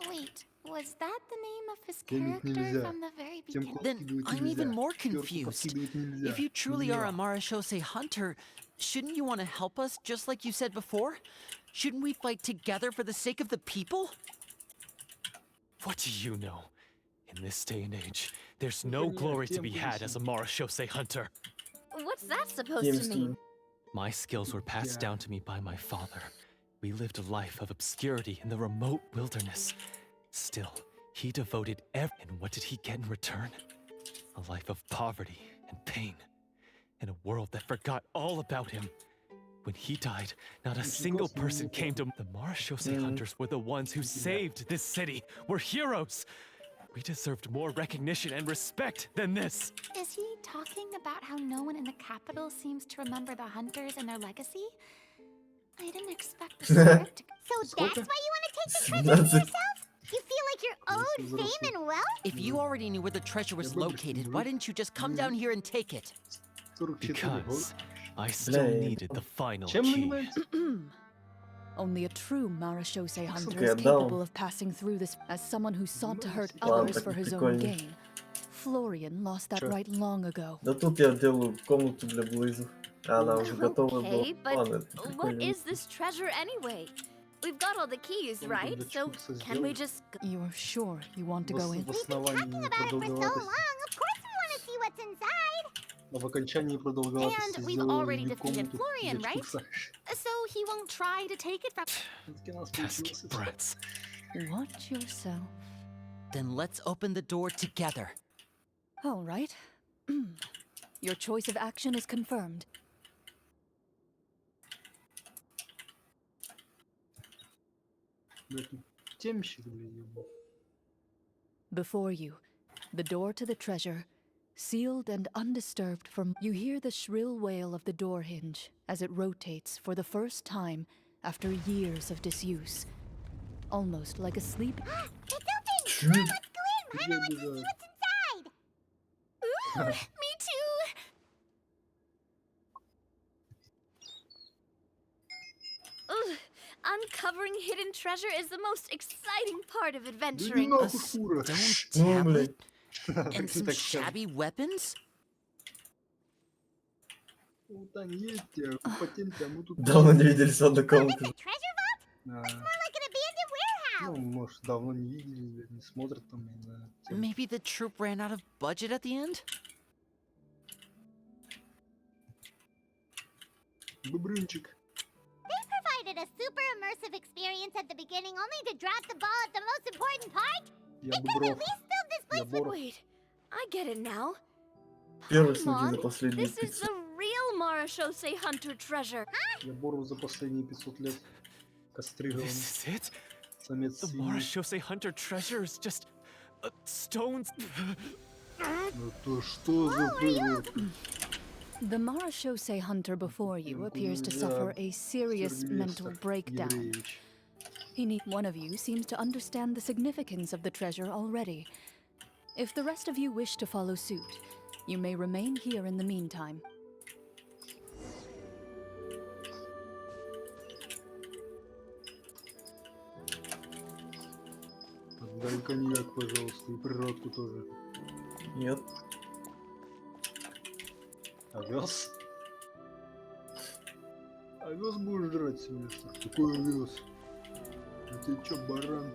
wait, was that the name of his Темить character нельзя. from the very Темку beginning? Then подкидывать I'm нельзя. even more Пёрку confused. подкидывать нельзя. If you truly are a Нельзя. Marashose hunter, shouldn't you want to help us just like you said before? Shouldn't we fight together for the sake of the people? What do you know? In this day and age, there's no glory to be had as a Marashose hunter. What's that supposed to Темский. mean? My skills were passed down to me by my father. We lived a life of obscurity in the remote wilderness. Still, he devoted and what did he get in return? A life of poverty and pain. In a world that forgot all about him. When he died, not a single person came to... The Marashose hunters were the ones who saved this city. We're heroes. We deserved more recognition and respect than this. Is he talking about how no one in the capital seems to remember the hunters and their legacy? I didn't expect the script to... So that's why you want to take the treasure for 17. yourself? You feel like you're owed fame and wealth? If you already knew where the treasure was located, why didn't you just come down here and take it? 44 года. Because I still Бля, needed the final Чем key. занимаетесь? Only a true Marashose hunter Okay, is I'm down. capable of passing through this as someone who sought to hurt Ладно, others так for his own прикольно. gain. Florian lost that Чё? right long ago. Да тут я делаю комнату для Блейзов. А она уже готова была. Okay, but Ладно, это what прикольно. is this treasure anyway? We've got all the keys, Ну, right? тогда So чё can we сделать? just... You're sure you want to go in? В основании About it for so long, продолговатости. of course we want to see what's inside. А в окончании продолговатости And we've сделаю already мне defeated комнату, Florian, где right? курсаешь. So he won't try to take it from... Всё-таки у нас Pesky получилось. brats. Watch yourself. Then let's open the door together. All right. Your choice of action is confirmed. Блядь, темщик, блядь. Before you, the door to the treasure, sealed and undisturbed from... You hear the shrill wail of the door hinge as it rotates for the first time after years of disuse. Almost like a sleep... It's open! Come on, let's go in! Paimon wants to see what's inside! Ooh, me too! Ugh, uncovering hidden treasure is the most exciting part of Да иди adventuring. нахуй, A шкура. stone Ну, tablet блядь. and some Так что, shabby weapons? вот они едете, потемьте, а мы тут... Давно не виделись в одной комнате. The treasure vault? А, More like an abandoned warehouse! Ну, может, давно не виделись, блядь, не смотрят там на тему. Maybe the troop ran out of budget at the end? Бобрынчик. They provided a super immersive experience at the beginning only to drop the ball at the most important part? Я They could Бобров. at least fill this Я place with... Боров. Wait, I get it now. Первый случай за Paimon, последние this is 500. the real Marashose hunter treasure. Я Боров за последние 500 лет кастрирован. This is it? Самец The свиньи. Marashose hunter treasure is just a stone's... Ну то что за прыгает? The Marashose hunter before you appears to suffer a serious mental breakdown. Евреевич. One of you seems to understand the significance of the treasure already. If the rest of you wish to follow suit, you may remain here in the meantime. Отдай коньяк, пожалуйста, и природку тоже. Нет. Овес? Овес будешь жрать, Сильвестр? Какой овес? А ты чё, баран?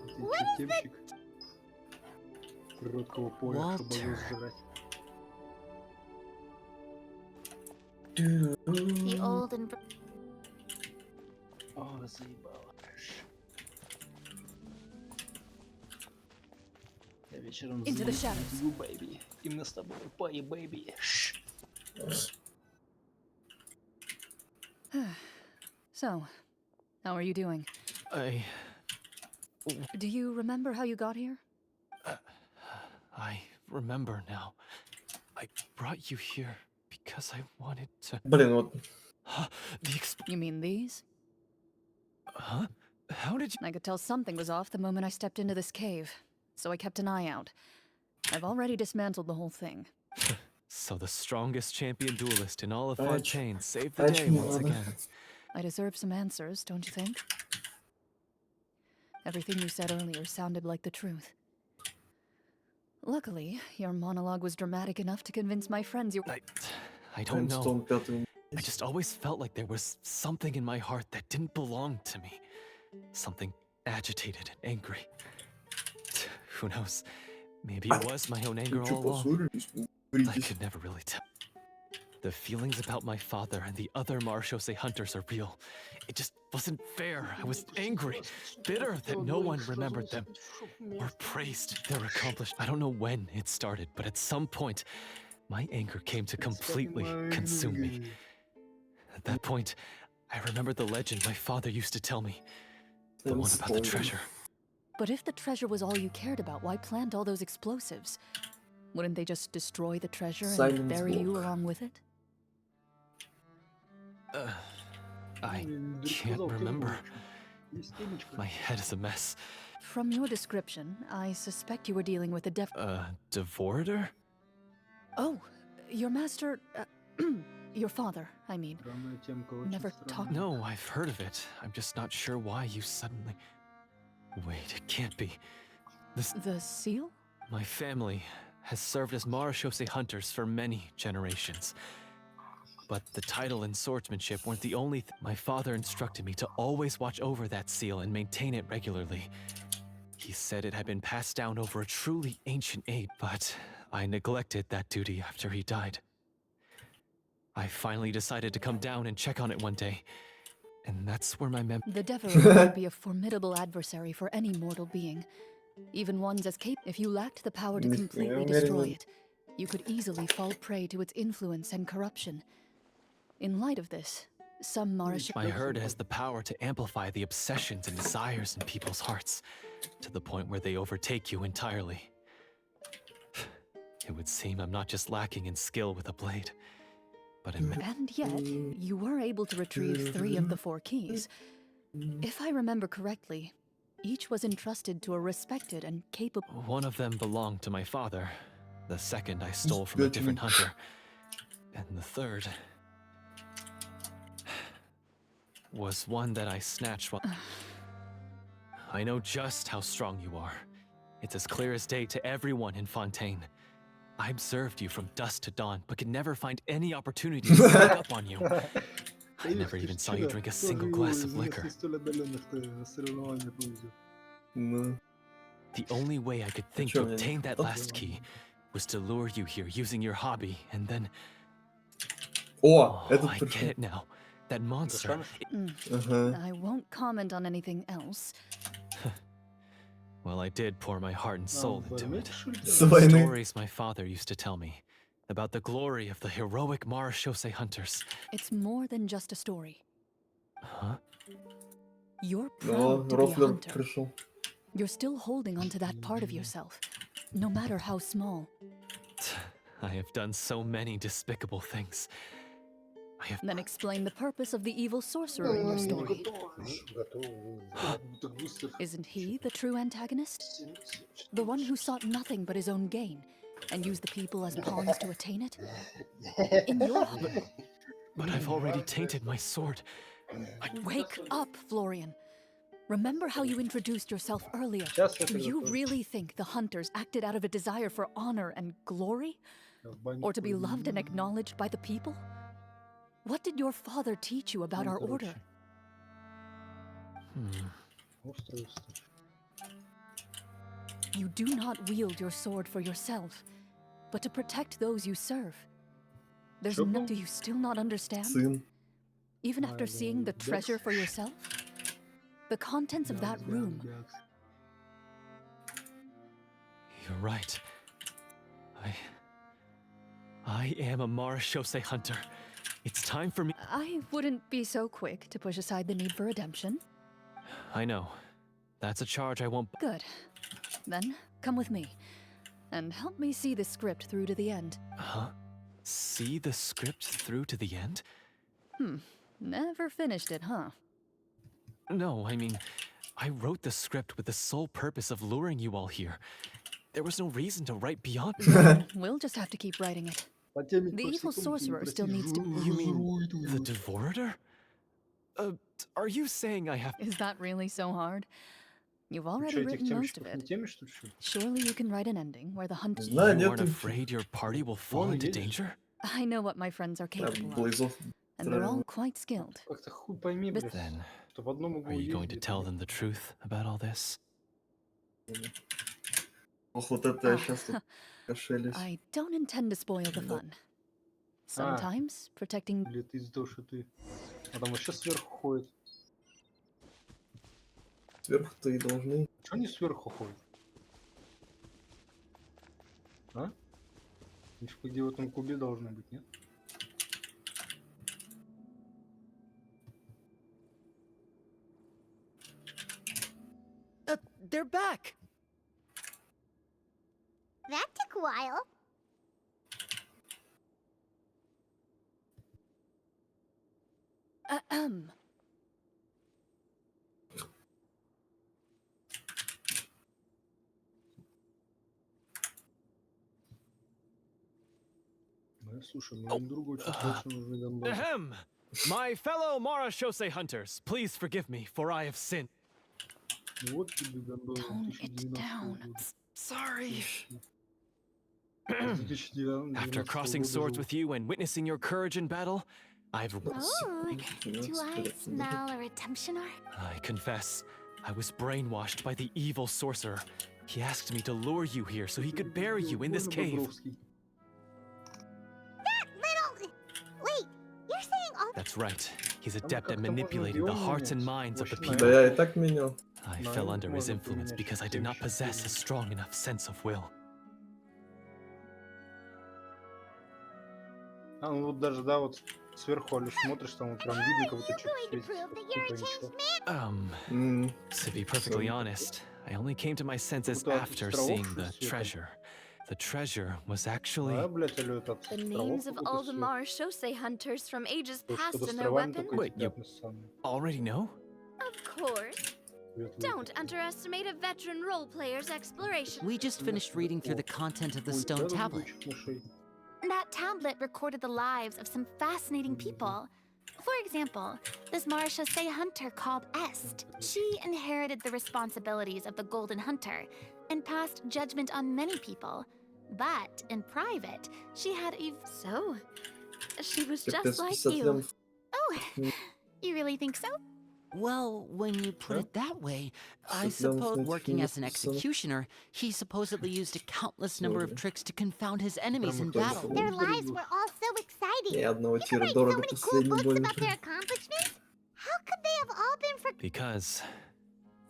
Ты чё, темщик? Короткого поля, чтобы овес жрать. The old and О, заебалась. Я вечером Into the заебу, бэйби. И мы с тобой пай, бэйби. So, how are you doing? Do you remember how you got here? I remember now. I brought you here because I wanted to. Блин, вот. You mean these? Huh? How did you? I could tell something was off the moment I stepped into this cave, so I kept an eye out. I've already dismantled the whole thing. So the strongest champion duelist in all of Ach. Fontaine saved the day once again. I deserve some answers, don't you think? Everything you said earlier sounded like the truth. Luckily, your monologue was dramatic enough to convince my friends you- I don't know. Стон пятый. I just always felt like there was something in my heart that didn't belong to me. Something agitated and angry. Who knows? Maybe it was my own anger Чё, all along. поссорились? I Бритесь. could never really tell. The feelings about my father and the other Marshose hunters are real. It just wasn't fair. I was angry, bitter that no one remembered them or praised their accomplishment. I don't know when it started, but at some point, my anger came to completely consume me. At that point, I remembered the legend my father used to tell me. The one about the treasure. But if the treasure was all you cared about, why plant all those explosives? Wouldn't they just destroy the treasure and Silence bury you walk. along with it? I can't remember. My head is a mess. From your description, I suspect you were dealing with a Devorator? Oh, your master... your father, I mean. Never talked... No, I've heard of it. I'm just not sure why you suddenly... Wait, it can't be. The seal? My family has served as Marashose hunters for many generations. But the title and swordsmanship weren't the only my father instructed me to always watch over that seal and maintain it regularly. He said it had been passed down over a truly ancient age, but I neglected that duty after he died. I finally decided to come down and check on it one day, and that's where my The Devorator would be a formidable adversary for any mortal being. Even ones as capable. If you lacked the power to completely destroy it, you could easily fall prey to its influence and corruption. In light of this, some Marash... I heard it has the power to amplify the obsessions and desires in people's hearts, to the point where they overtake you entirely. It would seem I'm not just lacking in skill with a blade, but in... And yet, you were able to retrieve 3 of the 4 keys. If I remember correctly, each was entrusted to a respected and capable... One of them belonged to my father. The second I stole from a different hunter. And the third... was one that I snatched while... I know just how strong you are. It's as clear as day to everyone in Fontaine. I observed you from dusk to dawn, but could never find any opportunity to sneak up on you. I never even saw you drink a single glass of liquor. Ну, The only way I could think to obtain that last key was to lure you here using your hobby, and then... О, Oh, этот I get пришел. it now. That monster. Ага. I won't comment on anything else. Well, I did pour my heart and soul into it. С войны. Stories my father used to tell me about the glory of the heroic Marashose hunters. It's more than just a story. Huh? You're О, proud to be a Рофлер hunter. пришел. You're still holding onto that part of yourself, no matter how small. I have done so many despicable things. I have Then explain the purpose of the evil sorcerer in your story. Так быстро. Isn't he the true antagonist? The one who sought nothing but his own gain and used the people as pawns to attain it? In your but I've already tainted my sword. Wake up, Florian. Remember how you introduced yourself earlier. Сейчас я Do тогда you тоже. really think the hunters acted out of a desire for honor and glory? В бане Or to be пойду. loved and acknowledged by the people? What did your father teach you about Ну, our короче, order? острый вступ. You do not wield your sword for yourself, but to protect those you serve. There's Чё no. был? Do you still not understand? Сын. Even after I seeing the don't treasure guess. for yourself? The contents of that room. You're right. I am a Marashose hunter. It's time for me. I wouldn't be so quick to push aside the need for redemption. I know. That's a charge I won't. Good. Then, come with me. And help me see the script through to the end. Huh? See the script through to the end? Never finished it, huh? No, I mean, I wrote the script with the sole purpose of luring you all here. There was no reason to write beyond. We'll just have to keep writing it. По теме The по evil всякому sorcerer прости, still needs to- You mean журуй the тут. Devorator? Are you saying I have. Is that really so hard? You've Ты already чё, этих written most of темщиков не it. темишь, что ли, что ли? Surely you can write an ending where the hunt. Не знаю, You aren't нету. afraid your party will fall Вон, into видишь? danger? I know what my friends are Я capable of, Блейзов and they're all устраивал. quite skilled. Как-то хуй пойми, But блядь, Then, что в одном углу are you есть, going to где-то tell нет. them the truth about all this? Ох, вот это я сейчас тут кошелюсь. I don't intend to spoil the fun. Sometimes protecting. Или это из-за того, что ты... А там вообще сверху ходит. Сверху-то и должны. Чё они сверху ходят? А? Они ж, по идее, в этом кубе должны быть, нет? They're back! That took a while. Ahem. Ну, слушай, моему другу очень срочно нужны гандоны. Ahem! My fellow Marashose hunters, please forgive me, for I have sinned. Ну вот тебе гандоны Tone it 2019 down. года. Sorry. 2019 After crossing swords with you and witnessing your courage in battle, I've. Oh, do I 19 smell a redemption arc? I confess, I was brainwashed by the evil sorcerer. He asked me to lure you here so he could bury you in this cave. That little... Wait, you're saying all... That's right. He's adept at как-то можно manipulating the объём hearts and менять. minds of the Очень Да people. я и так менял. I No, fell under his можно influence поменять because I did not темщик possess a сильный. strong enough sense of will. А, ну вот даже, да, вот сверху, Алёш, смотришь, там вот прям видно, как будто You что-то going to светится. prove that you're a Типа changed ничего. man? To be perfectly honest, I only came to my senses Будто от after островов, seeing что ли, the светом? treasure. The treasure was actually. А, блядь, Алё, это от The островов names of какой-то all the свет. Marashose hunters from ages То есть past под and their островами weapons? только Wait, эти you- пятна самые. Already know? Of course. Светлые Don't такие. underestimate a veteran role player's exploration. We just finished reading through the content of the Ой, stone да, tablet. зубочек на шее. That tablet recorded the lives of some fascinating people. For example, this Marashase hunter called Est. She inherited the responsibilities of the Golden Hunter and passed judgment on many people. But in private, she had a... So, she was Так just like 50 you. лям. Oh, you really think so? Well, when you put it that way, I Sit down, suppose let's working finish as an this, executioner, he supposedly used a countless number of Sorry. tricks to confound his enemies in Прямо battle. хорошо. Their lives were all so exciting. Ни одного You could тира write so дорого many cool последний books больно. about their accomplishments. How could they have all been for... Because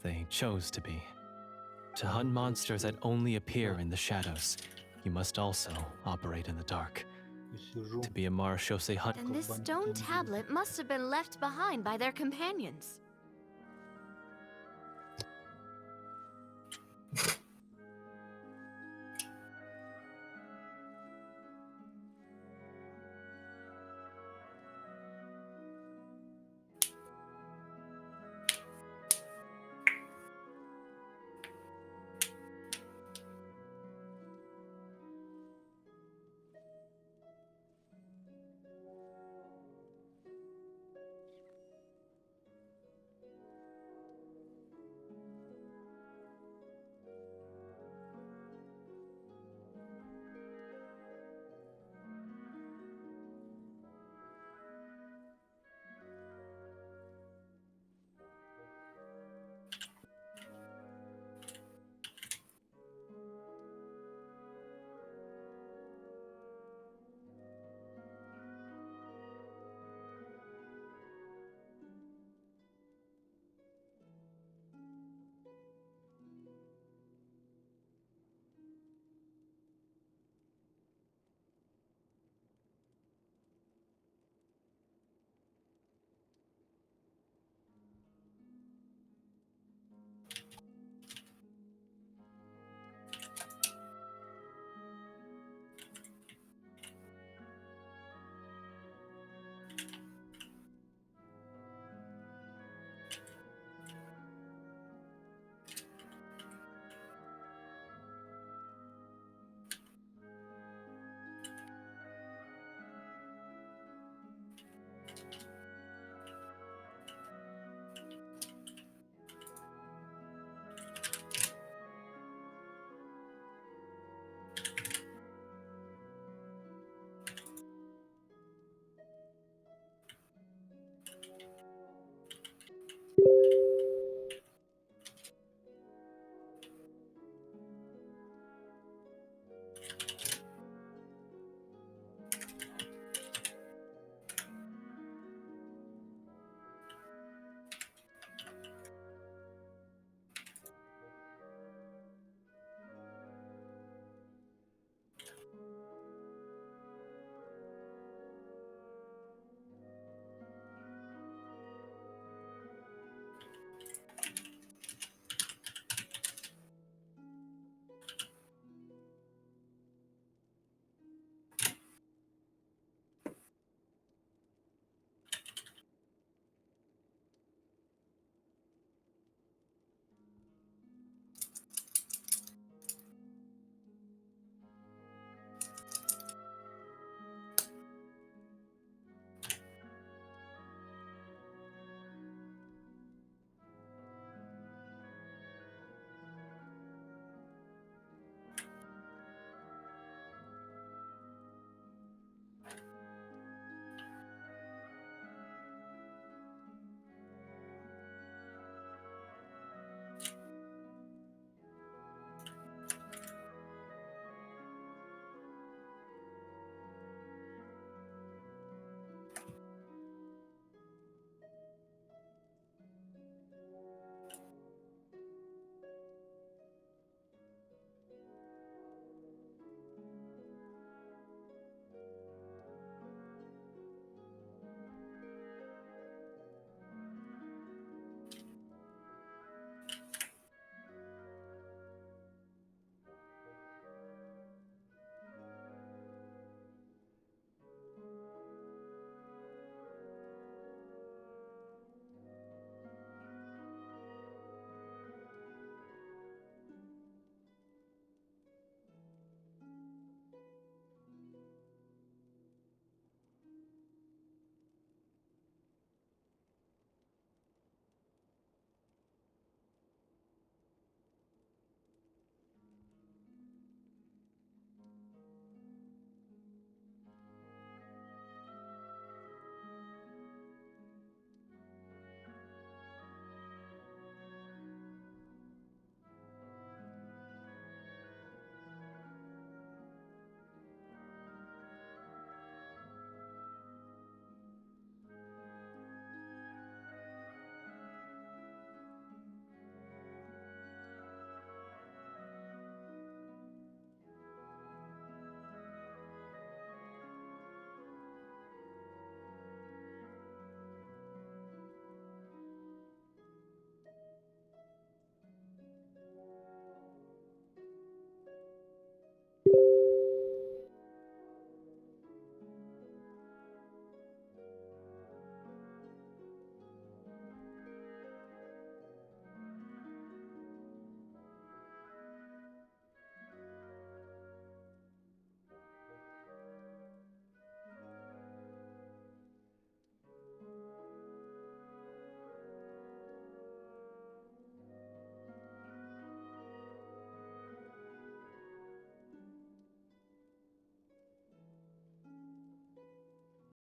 they chose to be. To hunt monsters that only appear in the shadows, you must also operate in the dark. И сижу. To be a Marashose hunter. Then this stone tablet must have been left behind by their companions.